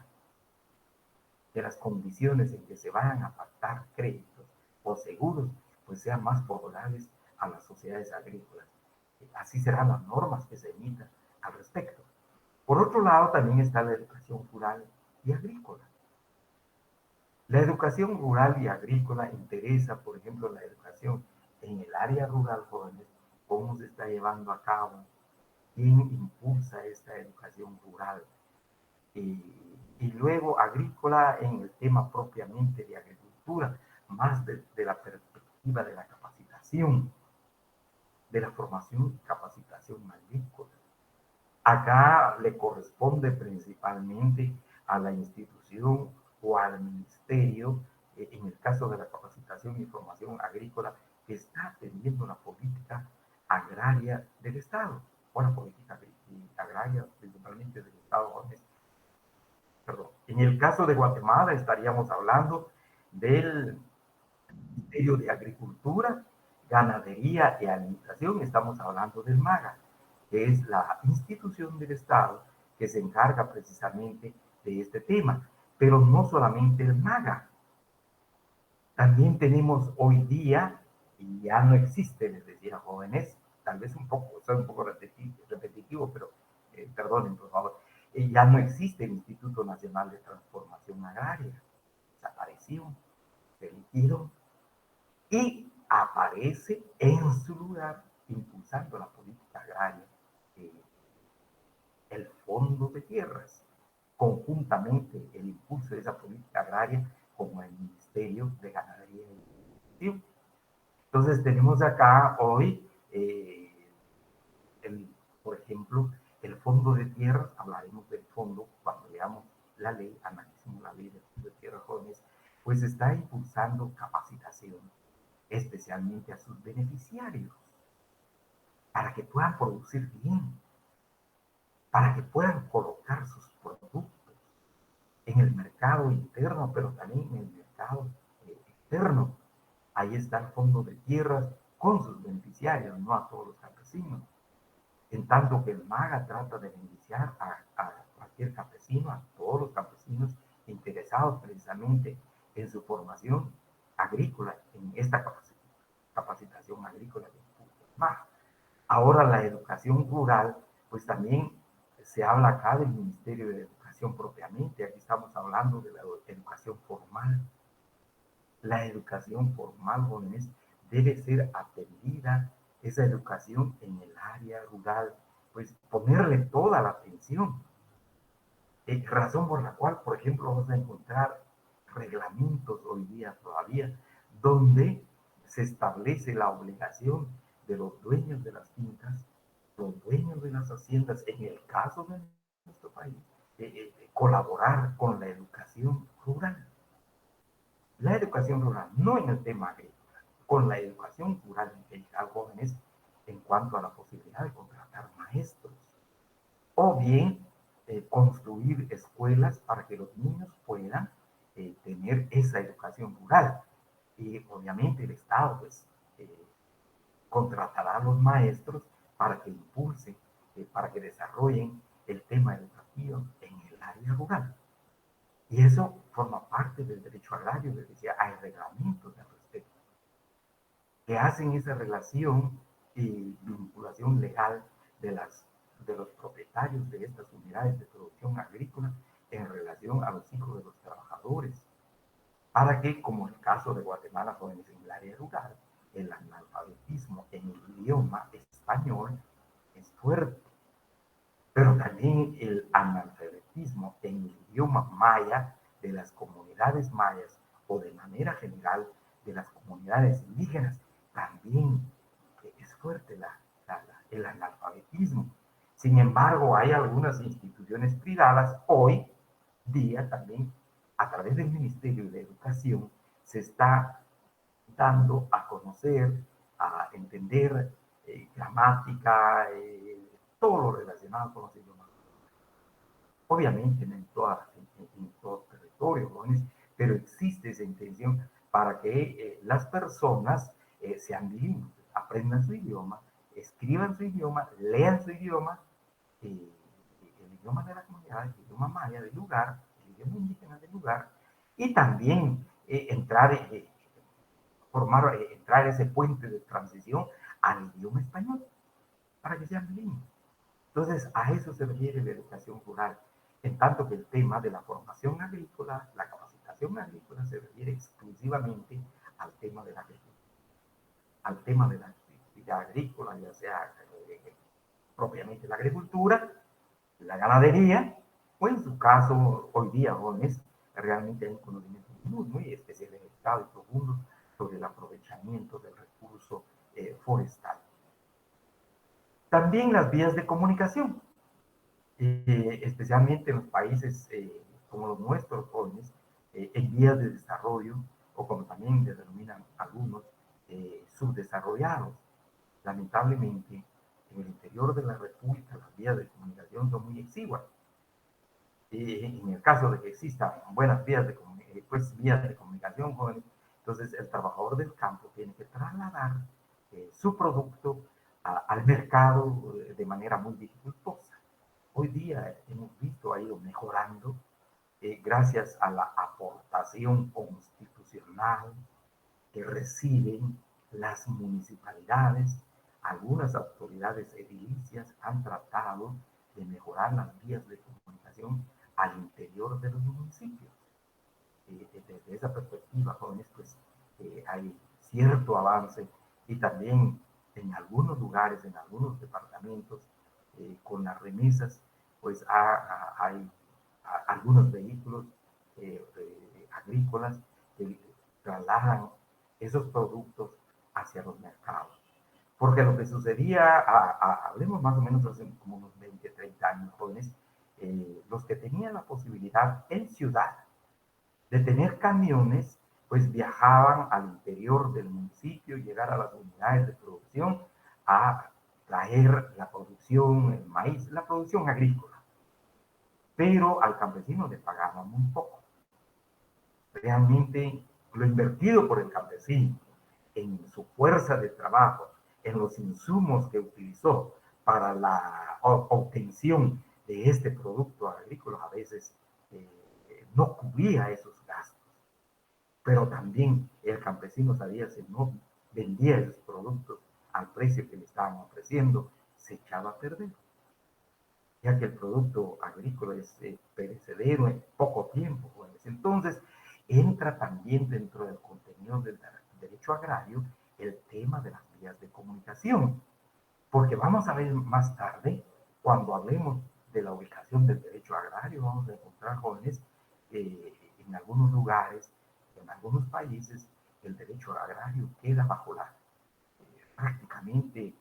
Speaker 1: de las condiciones en que se vayan a pactar créditos o seguros, pues sean más favorables a las sociedades agrícolas. Así serán las normas que se emitan al respecto. Por otro lado, también está la educación rural y agrícola. La educación rural y agrícola interesa, por ejemplo, la educación en el área rural, jóvenes, cómo se está llevando a cabo, quién impulsa esta educación rural. Y luego agrícola en el tema propiamente de agricultura, más de la perspectiva de la capacitación, de la formación y capacitación agrícola. Acá le corresponde principalmente a la institución o al ministerio, en el caso de la capacitación y formación agrícola, que está atendiendo la política agraria del Estado, o la política agraria principalmente del Estado honesto. Perdón. En el caso de Guatemala estaríamos hablando del Ministerio de Agricultura, Ganadería y Alimentación. Estamos hablando del MAGA, que es la institución del Estado que se encarga precisamente de este tema. Pero no solamente el MAGA. También tenemos hoy día, y ya no existe, les decía jóvenes, tal vez soy un poco repetitivo, pero perdonen por favor, ya no existe el Instituto Nacional de Transformación Agraria. Desapareció, se liquidó y aparece en su lugar, impulsando la política agraria, el Fondo de Tierras, conjuntamente el impulso de esa política agraria como el Ministerio de Ganadería y Alimentación. Entonces tenemos acá hoy, por ejemplo, el Fondo de Tierras. Hablaremos del fondo cuando veamos la ley, analicemos la ley del Fondo de Tierras jóvenes, pues está impulsando capacitación, especialmente a sus beneficiarios, para que puedan producir bien, para que puedan colocar sus productos en el mercado interno, pero también en el mercado externo. Ahí está el Fondo de Tierras con sus beneficiarios, no a todos los campesinos. En tanto que el MAGA trata de beneficiar a cualquier campesino, a todos los campesinos interesados precisamente en su formación agrícola, en esta capacitación agrícola del MAGA. Ahora la educación rural, pues también se habla acá del Ministerio de Educación propiamente. Aquí estamos hablando de la educación formal. La educación formal, jóvenes, debe ser atendida, esa educación en el área rural, pues ponerle toda la atención. Razón por la cual, por ejemplo, vamos a encontrar reglamentos hoy día todavía donde se establece la obligación de los dueños de las fincas, los dueños de las haciendas, en el caso de nuestro país, colaborar con la educación rural. La educación rural, no en el tema agrícola, con la educación rural a jóvenes en cuanto a la posibilidad de contratar maestros, o bien construir escuelas para que los niños puedan tener esa educación rural. Y obviamente el Estado pues contratará a los maestros para que impulsen, para que desarrollen el tema educativo en el área rural. Y eso forma parte del derecho agrario, les decía, hay reglamentos al respecto, que hacen esa relación y vinculación legal de los propietarios de estas unidades de producción agrícola en relación a los hijos de los trabajadores, para que, como el caso de Guatemala, jóvenes en el área rural, el analfabetismo en el idioma español es fuerte, pero también el analfabetismo en el idioma maya de las comunidades mayas o de manera general de las comunidades indígenas, también es fuerte el analfabetismo. Sin embargo, hay algunas instituciones privadas hoy día también, a través del Ministerio de Educación, se está dando a conocer, a entender gramática, todo lo relacionado con los idiomas. Obviamente no en todo territorio, ¿no? Pero existe esa intención para que las personas sean bilingües, aprendan su idioma, escriban su idioma, lean su idioma, el idioma de la comunidad, el idioma maya del lugar, el idioma indígena del lugar, y también entrar ese puente de transición al idioma español, para que sean bilingües. Entonces, a eso se refiere la educación rural, en tanto que el tema de la formación agrícola, la capacitación agrícola, se refiere exclusivamente al tema de la agricultura, al tema de la actividad agrícola, ya sea propiamente la agricultura, la ganadería, o en su caso, hoy día, jóvenes, realmente hay un conocimiento muy especializado y profundo sobre el aprovechamiento del recurso forestal. También las vías de comunicación, especialmente en los países como los nuestros, jóvenes, en vías de desarrollo, o como también le denominan algunos, subdesarrollados. Lamentablemente, en el interior de la República, las vías de comunicación son muy exiguas. En el caso de que existan buenas vías vías de comunicación, jóvenes, entonces el trabajador del campo tiene que trasladar su producto al mercado de manera muy dificultosa. Hoy día hemos visto ha ido mejorando gracias a la aportación constitucional que reciben las municipalidades. Algunas autoridades edilicias han tratado de mejorar las vías de comunicación al interior de los municipios. Desde esa perspectiva, jóvenes, pues hay cierto avance, y también en algunos lugares, en algunos departamentos, con las remesas, pues hay algunos vehículos agrícolas que trasladan esos productos hacia los mercados. Porque lo que sucedía, hablemos más o menos hace como unos 20, 30 años, jóvenes, los que tenían la posibilidad en ciudad de tener camiones, pues viajaban al interior del municipio, llegar a las unidades de producción, a traer la producción, el maíz, la producción agrícola. Pero al campesino le pagaban muy poco. Realmente lo invertido por el campesino en su fuerza de trabajo, en los insumos que utilizó para la obtención de este producto agrícola, a veces no cubría esos gastos. Pero también el campesino sabía, si no vendía esos productos al precio que le estaban ofreciendo, se echaba a perder, ya que el producto agrícola es perecedero en poco tiempo. Pues. Entonces, entra también dentro del contenido del derecho agrario el tema de las vías de comunicación, porque vamos a ver más tarde, cuando hablemos de la ubicación del derecho agrario, vamos a encontrar, jóvenes, en algunos lugares, en algunos países, el derecho agrario queda bajo prácticamente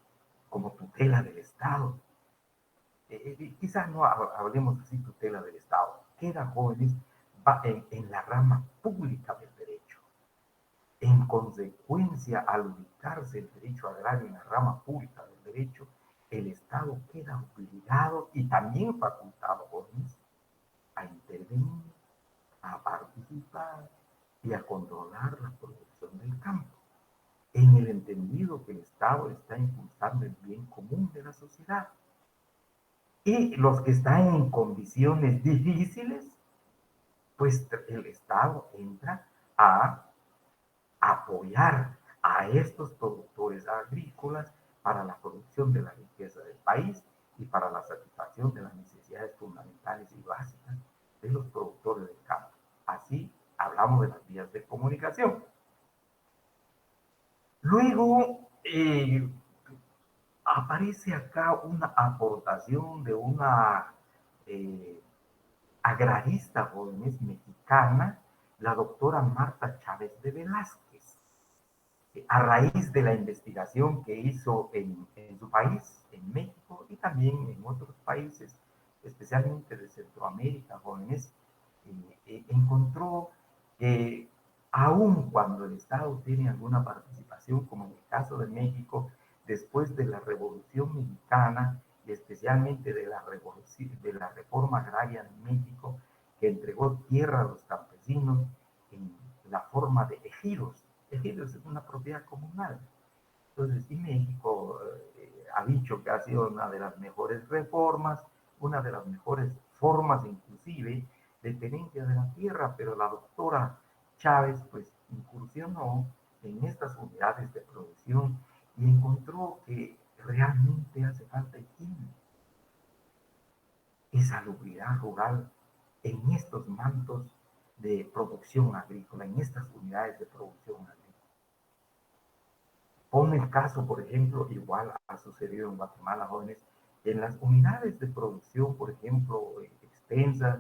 Speaker 1: como tutela del Estado. Quizás no hablemos así tutela del Estado, queda, jóvenes, en la rama pública del derecho. En consecuencia, al ubicarse el derecho agrario en la rama pública del derecho, el Estado queda obligado y también facultado, jóvenes, a intervenir, a participar y a controlar la producción del campo, en el entendido que el Estado está impulsando el bien común de la sociedad. Y los que están en condiciones difíciles, pues el Estado entra a apoyar a estos productores agrícolas para la producción de la riqueza del país y para la satisfacción de las necesidades fundamentales y básicas de los productores del campo. Así hablamos de las vías de comunicación. Luego, aparece acá una aportación de una agrarista, jóvenes, mexicana, la doctora Marta Chávez de Velázquez, a raíz de la investigación que hizo en su país, en México, y también en otros países, especialmente de Centroamérica, jóvenes, encontró que aun cuando el Estado tiene alguna participación, como en el caso de México, después de la Revolución Mexicana, y especialmente de la reforma agraria en México, que entregó tierra a los campesinos en la forma de ejército, ejidos. Ejidos es una propiedad comunal. Entonces, y México ha dicho que ha sido una de las mejores reformas, una de las mejores formas inclusive de tenencia de la tierra, pero la doctora Chávez pues incursionó en estas unidades de producción y encontró que realmente hace falta higiene y salubridad rural en estos mantos de producción agrícola, en estas unidades de producción agrícola. Pone el caso, por ejemplo, igual ha sucedido en Guatemala, jóvenes, en las unidades de producción, por ejemplo, extensas,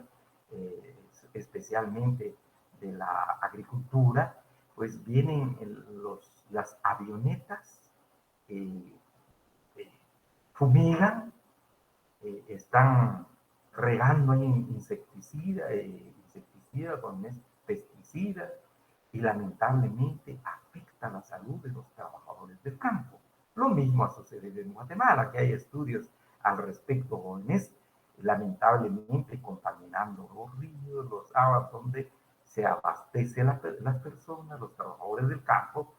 Speaker 1: eh, especialmente de la agricultura, pues vienen las avionetas, eh, eh, fumigan, están regando ahí insecticida con pesticidas y lamentablemente afecta la salud de los trabajadores del campo. Lo mismo ha sucedido en Guatemala, que hay estudios al respecto, jóvenes, lamentablemente contaminando los ríos, los aguas donde se abastece las personas, los trabajadores del campo,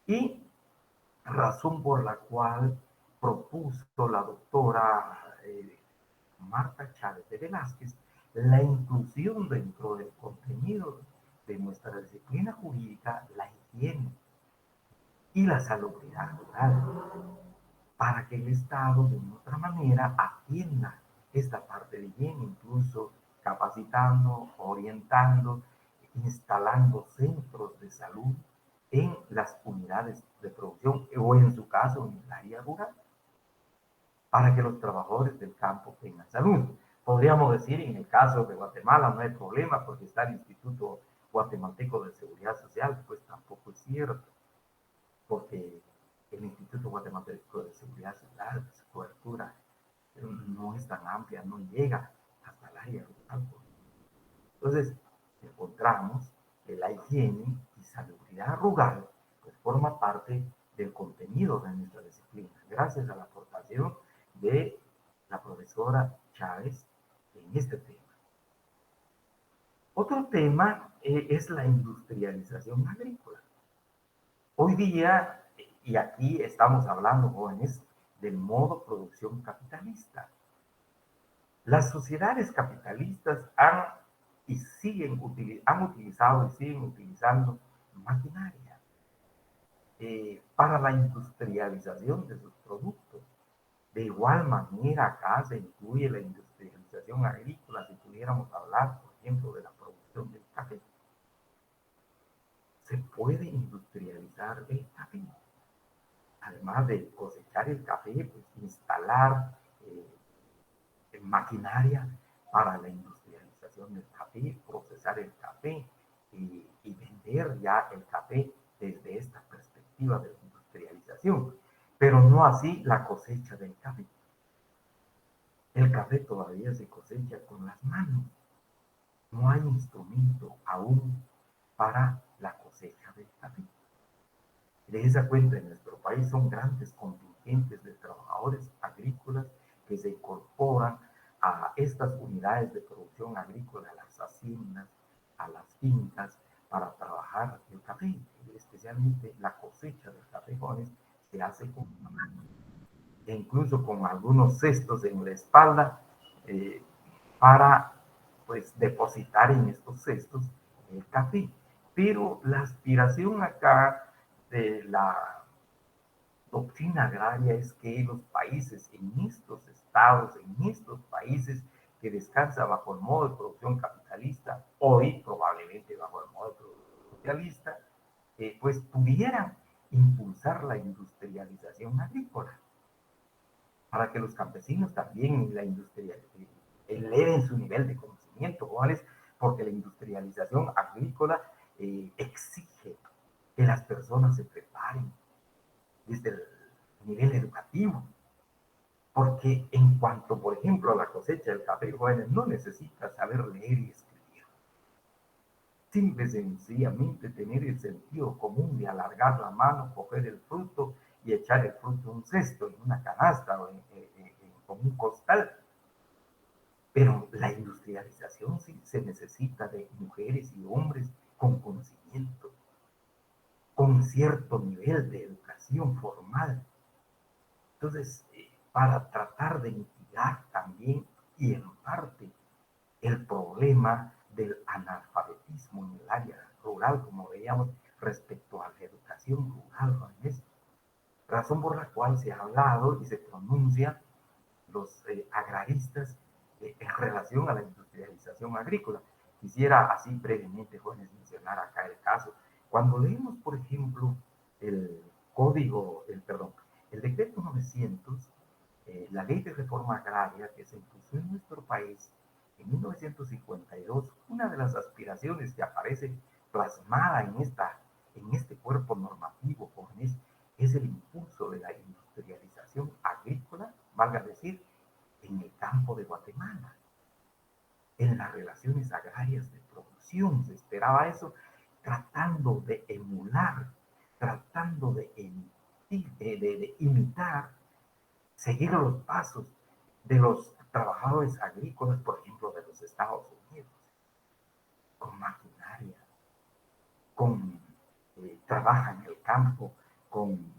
Speaker 1: y razón por la cual propuso la doctora Marta Chávez de Velázquez la inclusión dentro del contenido de nuestra disciplina jurídica, la higiene y la salubridad rural, para que el Estado de otra manera atienda esta parte de higiene, incluso capacitando, orientando, instalando centros de salud en las unidades de producción o en su caso en el área rural, para que los trabajadores del campo tengan salud. Podríamos decir, en el caso de Guatemala no hay problema porque está el Instituto Guatemalteco de Seguridad Social, pues tampoco es cierto, porque el Instituto Guatemalteco de Seguridad Social, su cobertura no es tan amplia, no llega hasta el área rural. Entonces, encontramos que la higiene y salubridad rural pues, forma parte del contenido de nuestra disciplina, gracias a la aportación de la profesora Chávez en este tema. Otro tema es la industrialización agrícola. Hoy día, y aquí estamos hablando, jóvenes, del modo producción capitalista. Las sociedades capitalistas han utilizado y siguen utilizando maquinaria para la industrialización de sus productos. De igual manera, acá se incluye la industrialización agrícola, si pudiéramos hablar, por ejemplo, de la producción del café. Se puede industrializar el café. Además de cosechar el café, pues instalar maquinaria para la industrialización del café, procesar el café y vender ya el café desde esta perspectiva de la industrialización. Pero no así la cosecha del café. El café todavía se cosecha con las manos. No hay instrumento aún para la cosecha del café. De esa cuenta, en nuestro país son grandes contingentes de trabajadores agrícolas que se incorporan a estas unidades de producción agrícola, a las haciendas, a las fincas, para trabajar el café. Especialmente la cosecha del café, jóvenes, se hace con la mano. E incluso con algunos cestos en la espalda para pues depositar en estos cestos el café. Pero la aspiración acá de la doctrina agraria es que los países, en estos estados, en estos países que descansan bajo el modo de producción capitalista, hoy probablemente bajo el modo de producción socialista, pues pudieran impulsar la industrialización agrícola para que los campesinos también en la industria eleven su nivel de conocimiento, ¿cuáles? Porque la industrialización agrícola exige que las personas se preparen desde el nivel educativo. Porque en cuanto, por ejemplo, a la cosecha del café, jóvenes, no necesita saber leer y escribir. Simple y sencillamente tener el sentido común de alargar la mano, coger el fruto y echar el fruto en un cesto, en una canasta o con un costal. Pero la industrialización sí se necesita de mujeres y hombres con conocimiento, con cierto nivel de educación formal. Entonces, para tratar de mitigar también y en parte el problema del analfabetismo en el área rural, como veíamos, respecto a la educación rural, jóvenes, razón por la cual se ha hablado y se pronuncia los agraristas en relación a la industrialización agrícola. Quisiera así brevemente, jóvenes, mencionar acá el caso. Cuando leemos, por ejemplo, el el decreto 900, la ley de reforma agraria que se impuso en nuestro país en 1952, una de las aspiraciones que aparece plasmada en este cuerpo normativo, jóvenes, es el impulso de la industrialización agrícola, valga decir, en el campo de Guatemala, en las relaciones agrarias de producción. Se esperaba eso, tratando de emular, tratando de imitar, seguir los pasos de los trabajadores agrícolas, por ejemplo, de los Estados Unidos, con maquinaria, con trabajan en el campo, con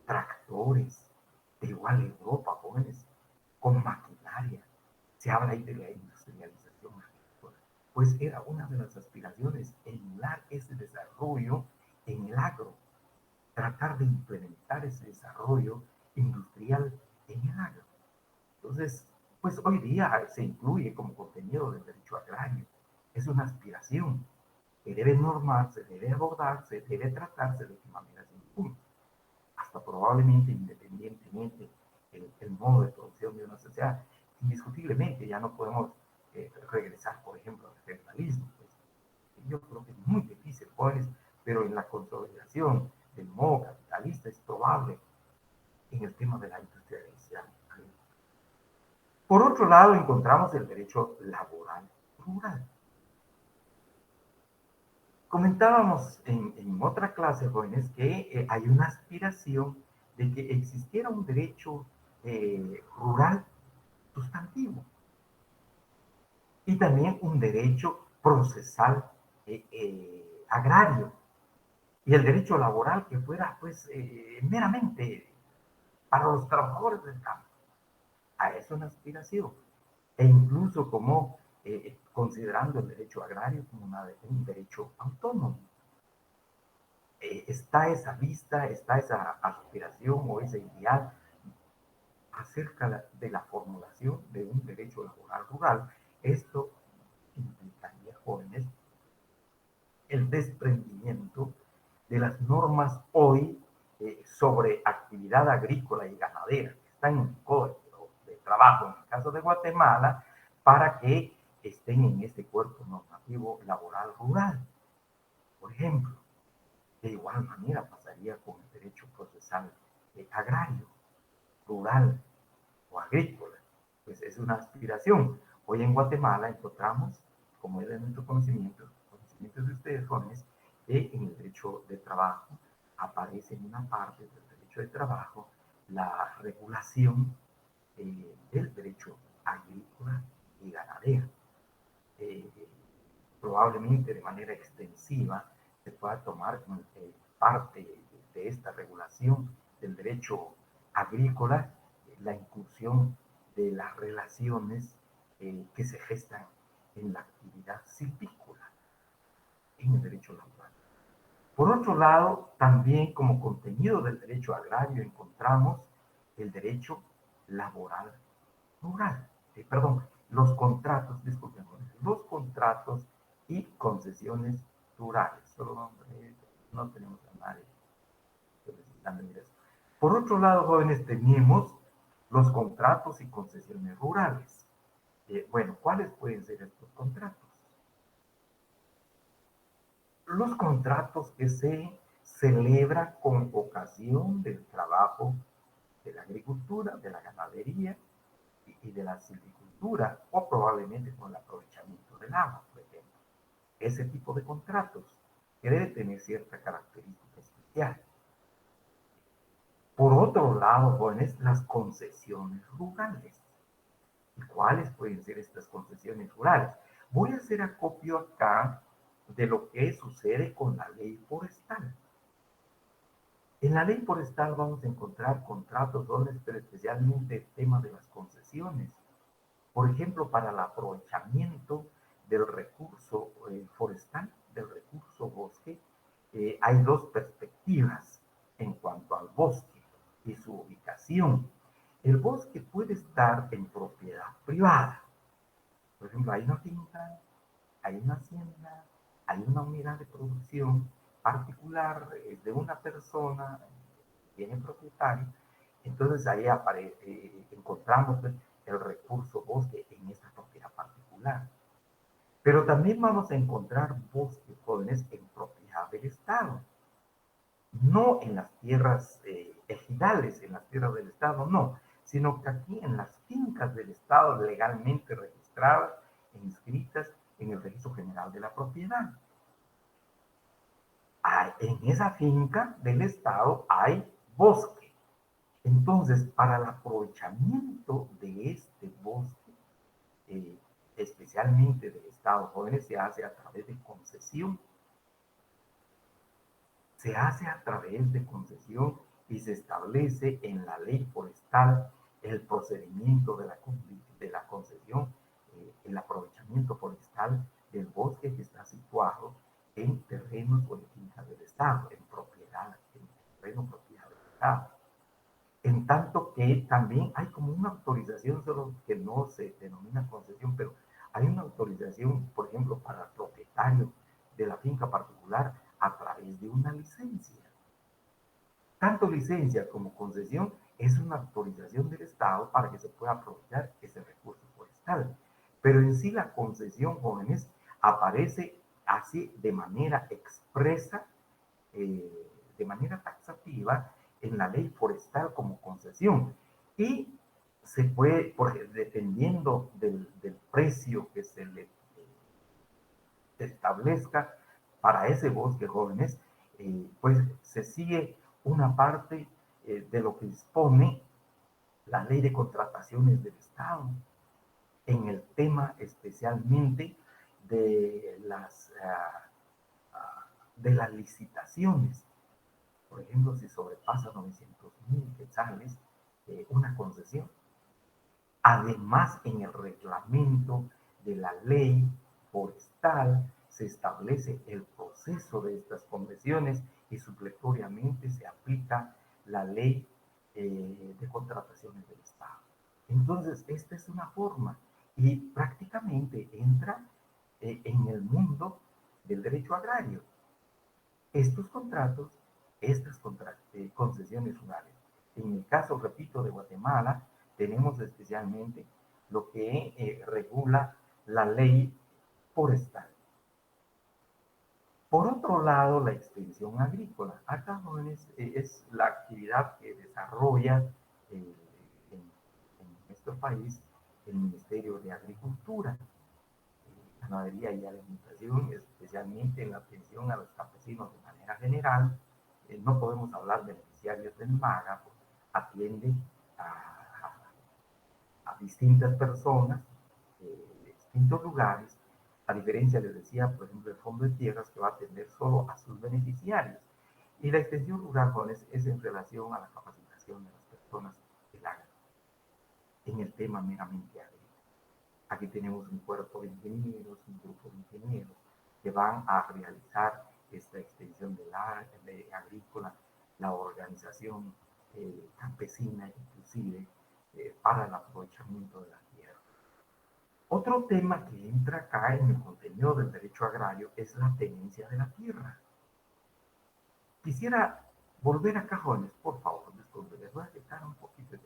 Speaker 1: tractores, de igual Europa, jóvenes, con maquinaria. Se habla ahí de la industrialización agrícola. Pues era una de las aspiraciones, emular ese desarrollo en el agro, tratar de implementar ese desarrollo industrial en el agro. Entonces, pues hoy día se incluye como contenido del derecho agrario. Es una aspiración que debe normarse, debe abordarse, debe tratarse de qué manera se impulsa. Hasta probablemente independientemente el modo de producción de una sociedad. Indiscutiblemente ya no podemos regresar, por ejemplo, al feudalismo. Pues. Yo creo que es muy difícil, jóvenes, pero en la consolidación del modo capitalista es probable en el tema de la industrialización. Por otro lado, encontramos el derecho laboral rural. Comentábamos en otra clase, jóvenes, que hay una aspiración de que existiera un derecho rural sustantivo y también un derecho procesal agrario y el derecho laboral que fuera pues meramente para los trabajadores del campo. Es una aspiración e incluso como considerando el derecho agrario como un derecho autónomo. Está esa vista, está esa aspiración o ese ideal acerca de la formulación de un derecho laboral rural. Esto implicaría, jóvenes, el desprendimiento de las normas hoy sobre actividad agrícola y ganadera que están en el Código de Trabajo, en el caso de Guatemala, para que estén en este cuerpo normativo laboral rural. Por ejemplo, de igual manera pasaría con el derecho procesal agrario, rural o agrícola. Pues es una aspiración. Hoy en Guatemala encontramos, como es de nuestro conocimiento de ustedes jóvenes, que en el derecho de trabajo aparece en una parte del derecho de trabajo la regulación del derecho agrícola y ganadero. Eh, Probablemente de manera extensiva se pueda tomar parte de esta regulación del derecho agrícola, la incursión de las relaciones que se gestan en la actividad silvícola, en el derecho laboral. Por otro lado, también como contenido del derecho agrario encontramos el derecho laboral rural, los contratos, disculpen, los contratos y concesiones rurales. Solo no tenemos a nadie solicitando ingreso. Por otro lado, jóvenes, tenemos los contratos y concesiones rurales. Bueno, ¿cuáles pueden ser estos contratos? Los contratos que se celebran con ocasión del trabajo de la agricultura, de la ganadería y de la silvicultura, o probablemente con el aprovechamiento del agua, por ejemplo. Ese tipo de contratos que debe tener cierta característica especial. Por otro lado, jóvenes, las concesiones rurales. ¿Y cuáles pueden ser estas concesiones rurales? Voy a hacer acopio acá de lo que sucede con la ley forestal. En la ley forestal vamos a encontrar contratos, pero especialmente el tema de las concesiones. Por ejemplo, para el aprovechamiento del recurso forestal, del recurso bosque, hay dos perspectivas en cuanto al bosque y su ubicación. El bosque puede estar en propiedad privada. Por ejemplo, hay una finca, hay una hacienda, hay una unidad de producción particular de una persona, tiene propietario, entonces ahí encontramos el recurso bosque en esta propiedad particular. Pero también vamos a encontrar bosques jóvenes en propiedad del Estado, no en las tierras ejidales, en las tierras del Estado, no, sino que aquí en las fincas del Estado legalmente registradas e inscritas en el Registro General de la Propiedad. En esa finca del Estado hay bosque. Entonces, para el aprovechamiento de este bosque, especialmente del Estado jóvenes, se hace a través de concesión. Se hace a través de concesión y se establece en la ley forestal el procedimiento de la concesión, el aprovechamiento forestal del bosque que está situado en terrenos o en fincas del Estado, en terreno propiedad del Estado. En tanto que también hay como una autorización, solo que no se denomina concesión, pero hay una autorización, por ejemplo, para el propietario de la finca particular a través de una licencia. Tanto licencia como concesión es una autorización del Estado para que se pueda aprovechar ese recurso forestal. Pero en sí la concesión, jóvenes, aparece así de manera expresa, de manera taxativa, en la ley forestal como concesión. Y se puede, dependiendo del precio que se le establezca para ese bosque, jóvenes, pues se sigue una parte de lo que dispone la ley de contrataciones del Estado en el tema especialmente de las licitaciones. Por ejemplo, si sobrepasa 900,000 quetzales una concesión. Además, en el reglamento de la ley forestal se establece el proceso de estas concesiones y supletoriamente se aplica la ley de contrataciones del Estado. Entonces, esta es una forma y prácticamente entra en el mundo del derecho agrario. Estos contratos, estas concesiones rurales. En el caso, repito, de Guatemala, tenemos especialmente lo que regula la ley forestal. Por otro lado, la extensión agrícola. Acá, jóvenes, es la actividad que desarrolla en nuestro país el Ministerio de Agricultura, Ganadería y Alimentación, especialmente en la atención a los campesinos de manera general. No podemos hablar de beneficiarios del MAGA, porque atiende a distintas personas de distintos lugares, a diferencia, les decía, por ejemplo, el Fondo de Tierras, que va a atender solo a sus beneficiarios. Y la extensión rural, jóvenes, es en relación a la capacitación de las personas del agro, en el tema meramente agrícola. Aquí tenemos un cuerpo de ingenieros, un grupo de ingenieros que van a realizar esta extensión de agrícola, la organización campesina inclusive, para el aprovechamiento de la tierra. Otro tema que entra acá en el contenido del derecho agrario es la tenencia de la tierra. Quisiera volver a cajones, por favor, disculpen, les voy a quitar un poquito de...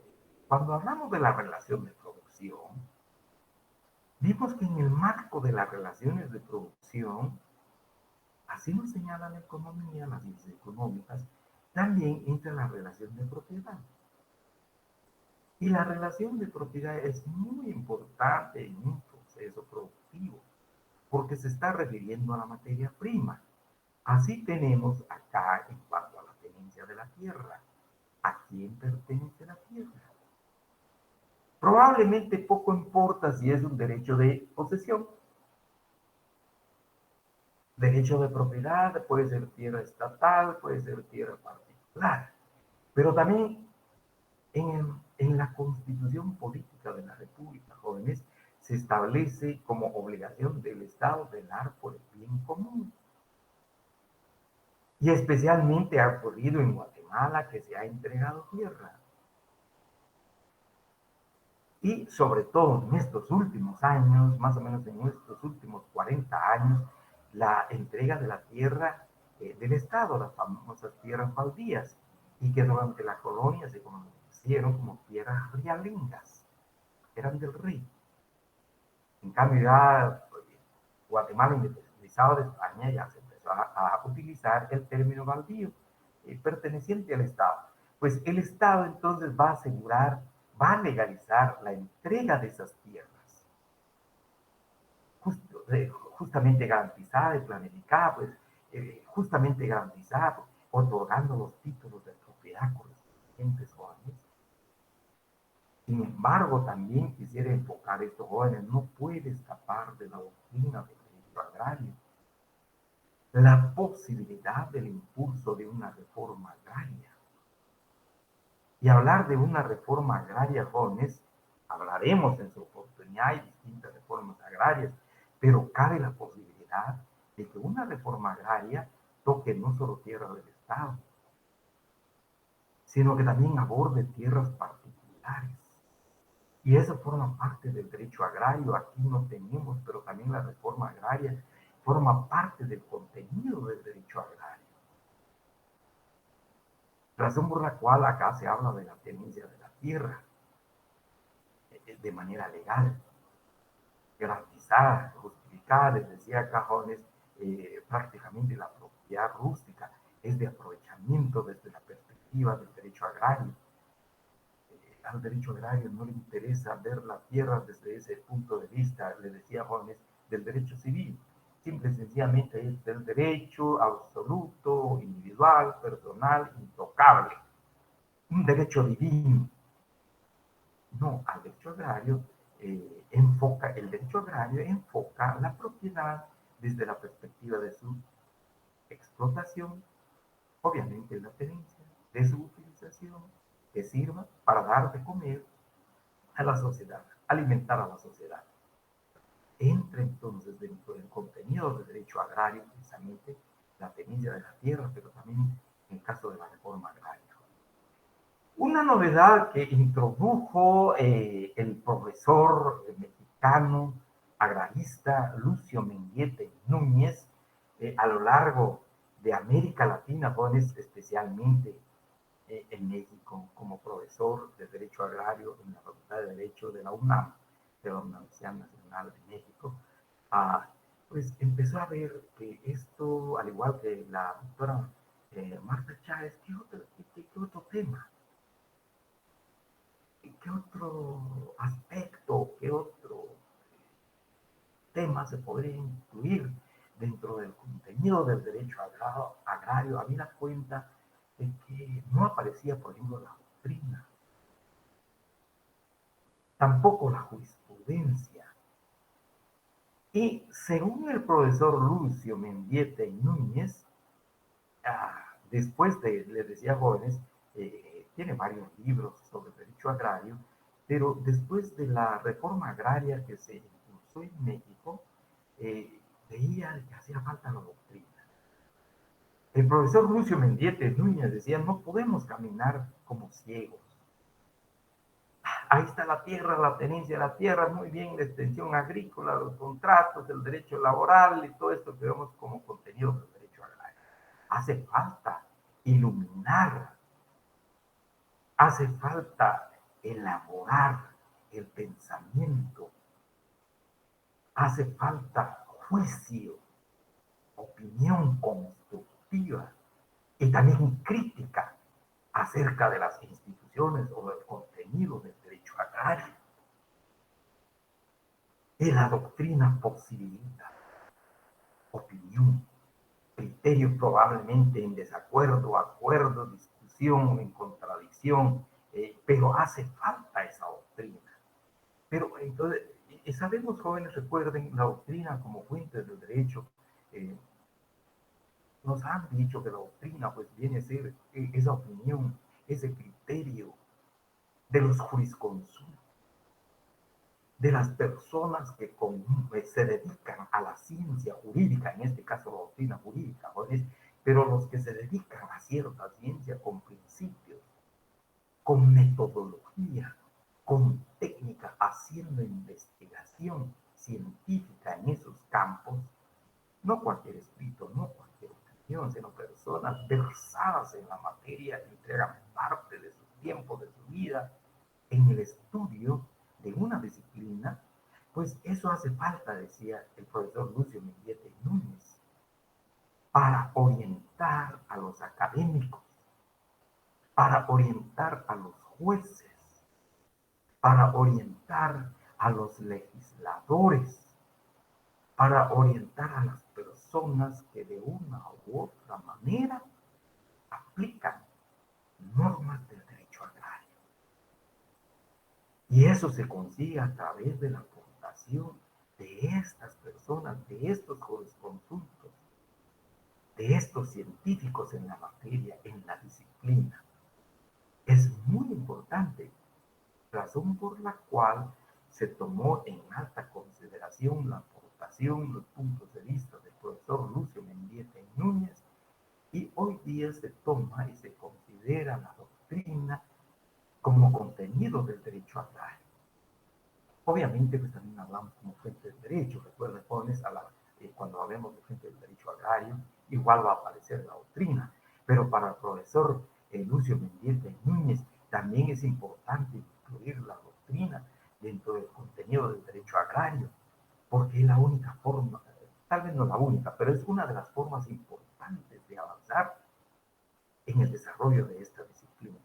Speaker 1: Cuando hablamos de la relación de producción, vimos que en el marco de las relaciones de producción, así nos señala la economía, las ciencias económicas, también entra la relación de propiedad. Y la relación de propiedad es muy importante en un proceso productivo, porque se está refiriendo a la materia prima. Así tenemos acá, en cuanto a la tenencia de la tierra, ¿a quién pertenece la tierra? Probablemente poco importa si es un derecho de posesión. derecho de propiedad, puede ser tierra estatal, puede ser tierra particular, pero también en la Constitución Política de la República, jóvenes, se establece como obligación del Estado velar por el bien común. Y especialmente ha ocurrido en Guatemala que se ha entregado tierra. Y sobre todo en estos últimos años, más o menos en estos últimos 40 años, la entrega de la tierra del Estado, las famosas tierras baldías, y que durante la colonia se conocieron como tierras realengas, eran del rey. En cambio ya Guatemala independizado de España ya se empezó a utilizar el término baldío, perteneciente al Estado. Pues el Estado entonces va a asegurar, va a legalizar la entrega de esas tierras, justamente garantizada y planificada, pues justamente garantizada, otorgando los títulos de propiedad correspondientes, jóvenes. Sin embargo, también quisiera enfocar esto, jóvenes, no puede escapar de la doctrina del derecho agrario la posibilidad del impulso de una reforma agraria. Y hablar de una reforma agraria, jóvenes, hablaremos en su oportunidad, hay distintas reformas agrarias, pero cabe la posibilidad de que una reforma agraria toque no solo tierras del Estado, sino que también aborde tierras particulares. Y eso forma parte del derecho agrario, aquí no tenemos, pero también la reforma agraria forma parte del contenido del derecho agrario. Razón por la cual acá se habla de la tenencia de la tierra de manera legal, garantizada, justificada, les decía Cajones, prácticamente la propiedad rústica es de aprovechamiento desde la perspectiva del derecho agrario. Al derecho agrario no le interesa ver la tierra desde ese punto de vista, le decía Jóvenes, del derecho civil. Simple y sencillamente es del derecho absoluto, individual, personal, intocable. Un derecho divino. No, al derecho agrario el derecho agrario enfoca la propiedad desde la perspectiva de su explotación, obviamente la tenencia, de su utilización, que sirva para dar de comer a la sociedad, alimentar a la sociedad. Entra entonces dentro del contenido del derecho agrario precisamente la tenencia de la tierra, pero también en el caso de la reforma agraria. Una novedad que introdujo el profesor mexicano agrarista Lucio Mendieta Núñez a lo largo de América Latina, jóvenes, especialmente en México, como profesor de Derecho Agrario en la Facultad de Derecho de la UNAM, de la Universidad Nacional de México, pues empezó a ver que esto, al igual que la doctora Marta Chávez, ¿qué otro tema? ¿Qué otro aspecto, qué otro tema se podría incluir dentro del contenido del derecho agrario? Habida cuenta de que no aparecía, por ejemplo, la doctrina, tampoco la jurisprudencia. Y según el profesor Lucio Mendieta Núñez, después de, les decía Jóvenes, tiene varios libros sobre derecho agrario, pero después de la reforma agraria que se impulsó en México, veía que hacía falta la doctrina. El profesor Lucio Mendieta Núñez decía, no podemos caminar como ciegos. Ahí está la tierra, la tenencia de la tierra, muy bien, la extensión agrícola, los contratos, el derecho laboral y todo esto que vemos como contenido del derecho agrario. Hace falta iluminar, hace falta elaborar el pensamiento, hace falta juicio, opinión constructiva y también crítica acerca de las instituciones o del contenido del derecho agrario. Y la doctrina posibilita opinión, criterio probablemente en desacuerdo, acuerdo, discusión, en contradicción, pero hace falta esa doctrina. Pero entonces, sabemos, jóvenes, recuerden la doctrina como fuente del derecho, nos han dicho que la doctrina pues viene a ser esa opinión, ese criterio de los jurisconsultos, de las personas que se dedican a la ciencia jurídica, en este caso la doctrina jurídica, jóvenes, pero los que se dedican a cierta ciencia con principios, con metodología, con técnica, haciendo investigación científica en esos campos, no cualquier escrito, no cualquier opinión, sino personas versadas en la materia que entregan parte de su tiempo, de su vida, en el estudio de una disciplina, pues eso hace falta, decía el profesor Lucio Mendieta Núñez, para orientar a los académicos, para orientar a los jueces, para orientar a los legisladores, para orientar a las personas que de una u otra manera aplican normas del derecho agrario. Y eso se consigue a través de la aportación de estas personas, de estos jurisconsultos, de estos científicos en la materia, en la disciplina. Es muy importante, razón por la cual se tomó en alta consideración la aportación, los puntos de vista del profesor Lucio Mendieta Núñez, y hoy día se toma y se considera la doctrina como contenido del derecho agrario. Obviamente, pues también hablamos como fuente del derecho. Recuerden, jóvenes, cuando hablemos de fuente del derecho agrario, igual va a aparecer la doctrina. Pero para el profesor Lucio Mendieta Núñez, también es importante incluir la doctrina dentro del contenido del derecho agrario, porque es la única forma, tal vez no la única, pero es una de las formas importantes de avanzar en el desarrollo de esta disciplina.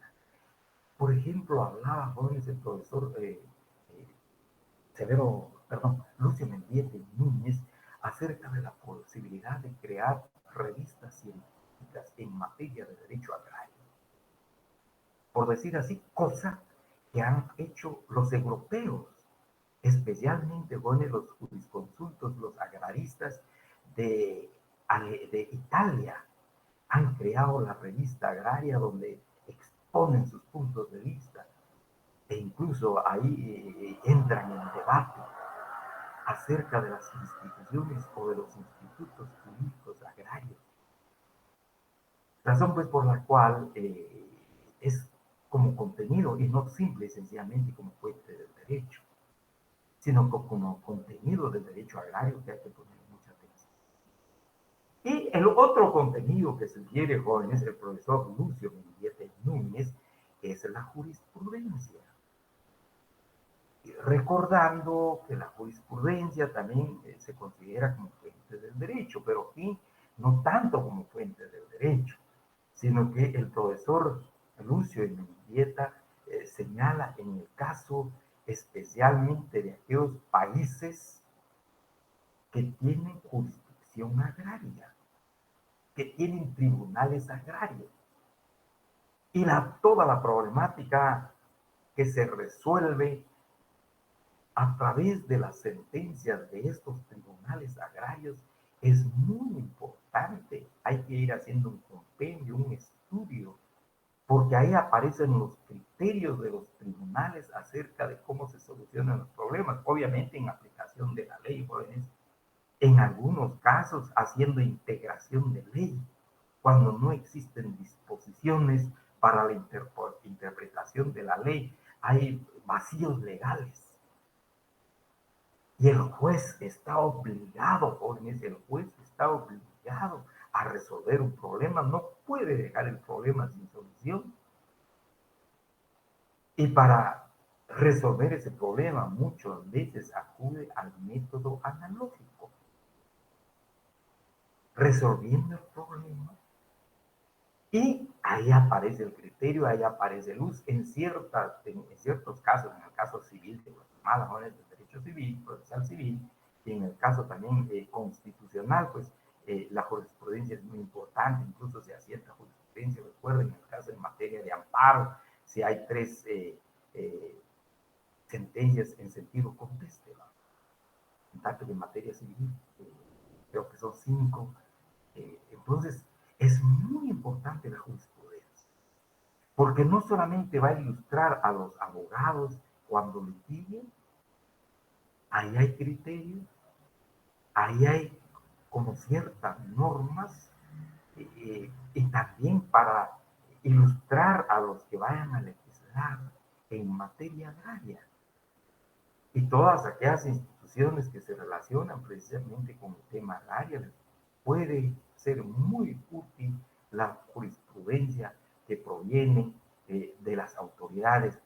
Speaker 1: Por ejemplo, hablaba, jóvenes, el profesor Lucio Mendieta Núñez, acerca de la posibilidad de crear revistas científicas en materia de derecho agrario. Por decir así, cosa que han hecho los europeos, especialmente los jurisconsultos, los agraristas de Italia. Han creado la revista agraria donde exponen sus puntos de vista e incluso ahí entran en debate acerca de las instituciones o de los institutos jurídicos agrarios. Razón pues por la cual es como contenido y no simple y sencillamente como fuente del derecho, sino como contenido del derecho agrario que hay que poner mucha atención. Y el otro contenido que sugiere, jóvenes, el profesor Lucio Mendieta Núñez, es la jurisprudencia. Recordando que la jurisprudencia también se considera como fuente del derecho, pero aquí no tanto como fuente del derecho, sino que el profesor Lucio Mendieta señala en el caso especialmente de aquellos países que tienen jurisdicción agraria, que tienen tribunales agrarios, y toda la problemática que se resuelve a través de las sentencias de estos tribunales agrarios es muy importante. Hay que ir haciendo un compendio, un estudio, porque ahí aparecen los criterios de los tribunales acerca de cómo se solucionan los problemas, obviamente en aplicación de la ley, jóvenes, en algunos casos haciendo integración de ley, cuando no existen disposiciones para la interpretación de la ley, hay vacíos legales. Y el juez está obligado, jóvenes, el juez está obligado a resolver un problema, no puede dejar el problema sin solución. Y para resolver ese problema muchas veces acude al método analógico, resolviendo el problema. Y ahí aparece el criterio, ahí aparece luz en ciertos casos, en el caso civil de Guatemala, ¿no? El derecho civil, procesal civil, y en el caso también constitucional, pues la jurisprudencia es muy importante, incluso se asienta jurisprudencia, recuerden, en el caso en materia de amparo, si hay 3 sentencias en sentido conteste, ¿no? En tanto que en materia civil, creo que son 5, Entonces, es muy importante la jurisprudencia, porque no solamente va a ilustrar a los abogados cuando litiguen, ahí hay criterios, ahí hay como ciertas normas, y también para ilustrar a los que vayan a legislar en materia agraria y todas aquellas instituciones que se relacionan precisamente con el tema agrario. Puede ser muy útil la jurisprudencia que proviene de las autoridades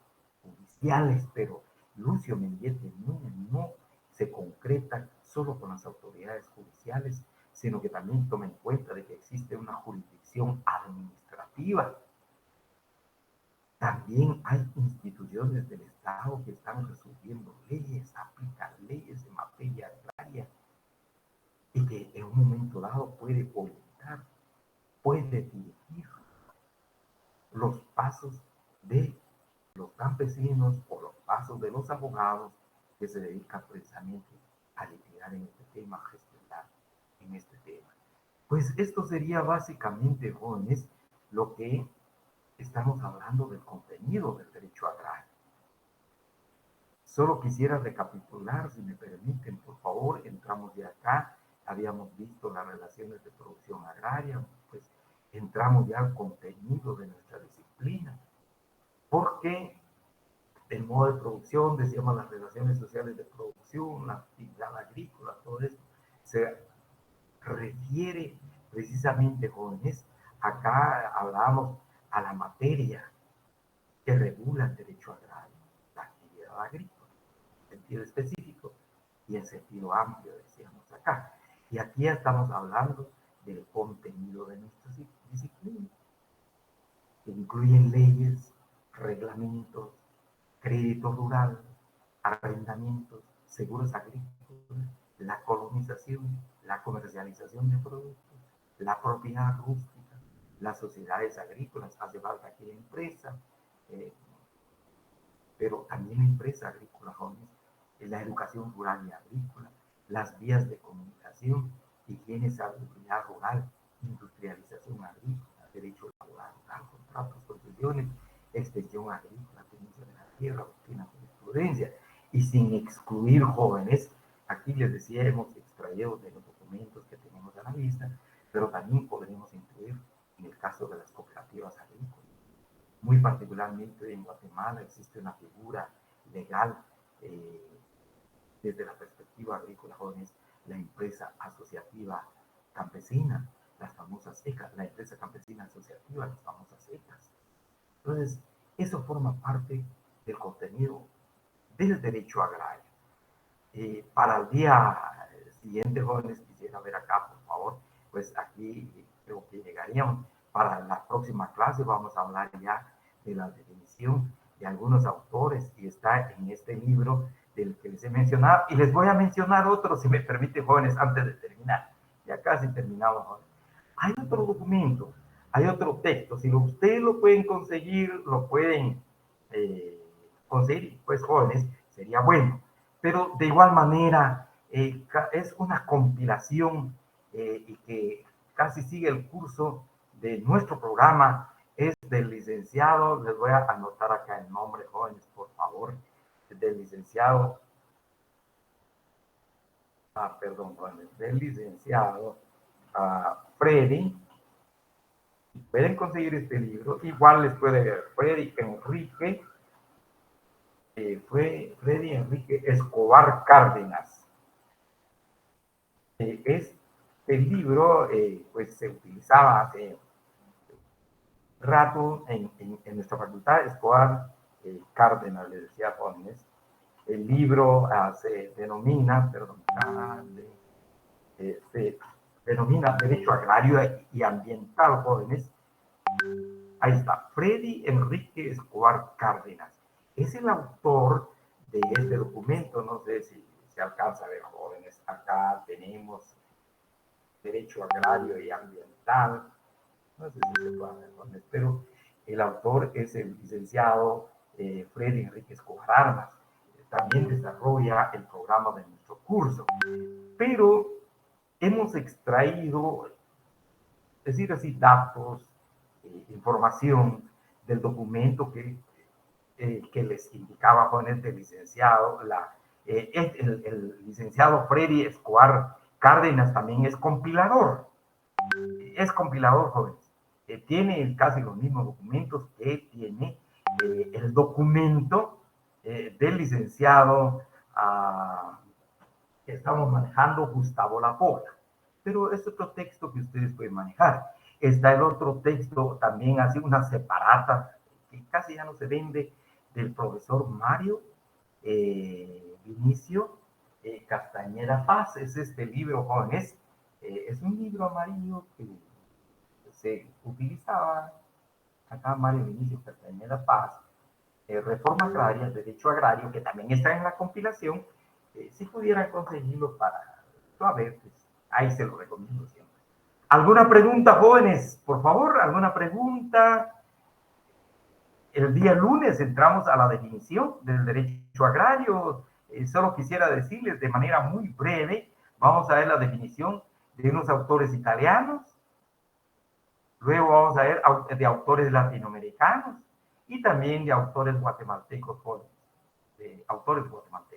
Speaker 1: judiciales, pero Lucio Mendieta Núñez no se concreta solo con las autoridades judiciales, sino que también toma en cuenta de que existe una jurisdicción administrativa. También hay instituciones del Estado que están resolviendo leyes, aplican leyes en materia agraria y que en un momento dado puede orientar, puede dirigir los pasos de los campesinos o los pasos de los abogados que se dedican precisamente a litigar en este tema, a gestionar en este tema. Pues esto sería básicamente, jóvenes, lo que estamos hablando del contenido del derecho agrario. Solo quisiera recapitular, si me permiten, por favor, entramos de acá, habíamos visto las relaciones de producción agraria, pues entramos ya al contenido de nuestra disciplina, porque el modo de producción, decíamos las relaciones sociales de producción, la actividad agrícola, todo eso, se refiere precisamente, jóvenes, acá hablamos a la materia que regula el derecho agrario, la actividad agrícola, en sentido específico y en sentido amplio, decíamos acá. Y aquí ya estamos hablando del contenido de nuestra disciplina, que incluyen leyes, reglamentos, crédito rural, arrendamientos, seguros agrícolas, la colonización, la comercialización de productos, la propiedad rústica, las sociedades agrícolas, hace falta aquí la empresa, pero también la empresa agrícola, jóvenes, la educación rural y agrícola, las vías de comunicación, higiene, salubridad rural, industrialización agrícola, derecho laboral, contratos, concesiones, extensión agrícola, tenencia de la tierra, doctrina, jurisprudencia, y sin excluir, jóvenes, aquí les decía, hemos extraído de los documentos que tenemos a la vista, pero también podremos incluir en el caso de las cooperativas agrícolas. Muy particularmente en Guatemala existe una figura legal desde la perspectiva agrícola, jóvenes, la empresa asociativa campesina, las famosas ECAS, la empresa campesina asociativa, las famosas ECAS. Entonces, eso forma parte del contenido del derecho agrario. Para el día siguiente, jóvenes, quisiera ver acá, por favor, pues aquí creo que llegaríamos. Para la próxima clase vamos a hablar ya de la definición de algunos autores y está en este libro del que les he mencionado. Y les voy a mencionar otro, si me permite, jóvenes, antes de terminar. Ya casi terminamos, jóvenes. Hay otro documento, hay otro texto. Si ustedes lo pueden conseguir, lo pueden conseguir, pues, jóvenes, sería bueno. Pero de igual manera, es una compilación y que casi sigue el curso de nuestro programa, es del licenciado, les voy a anotar acá el nombre, jóvenes, por favor, del licenciado, jóvenes, del licenciado Freddy. Pueden conseguir este libro, igual les puede ver Freddy Enrique Escobar Cárdenas. Este libro pues se utilizaba hace rato en nuestra facultad. Escobar Cárdenas, le decía, jóvenes. El libro se denomina, se denomina Derecho Agrario y Ambiental, jóvenes. Ahí está, Freddy Enrique Escobar Cárdenas. Es el autor de este documento. No sé si se alcanza a ver, jóvenes. Acá tenemos Derecho Agrario y Ambiental. No sé si se puede ver, jóvenes, pero el autor es el licenciado Freddy Enrique Escobar Armas. También desarrolla el programa de nuestro curso. Pero hemos extraído es decir, así datos, información del documento que les indicaba jóvenes licenciado. El licenciado Freddy Escobar Cárdenas también es compilador. Es compilador, jóvenes. Tiene casi los mismos documentos que tiene el documento del licenciado que estamos manejando, Gustavo Lapola. Pero es otro texto que ustedes pueden manejar. Está el otro texto también, así una separata, que casi ya no se vende, del profesor Mario Vinicio Castañeda Paz. Es este libro, jóvenes. Es un libro amarillo que se utilizaba acá, Mario Vinicio Castañeda Paz, Reforma Agraria, Derecho Agrario, que también está en la compilación. Si pudieran conseguirlo para, a ver, pues, ahí se lo recomiendo siempre. ¿Alguna pregunta, jóvenes? Por favor, ¿alguna pregunta? El día lunes entramos a la definición del derecho agrario. Solo quisiera decirles de manera muy breve, vamos a ver la definición de unos autores italianos, luego vamos a ver de autores latinoamericanos y también de autores guatemaltecos, jóvenes, de autores guatemaltecos.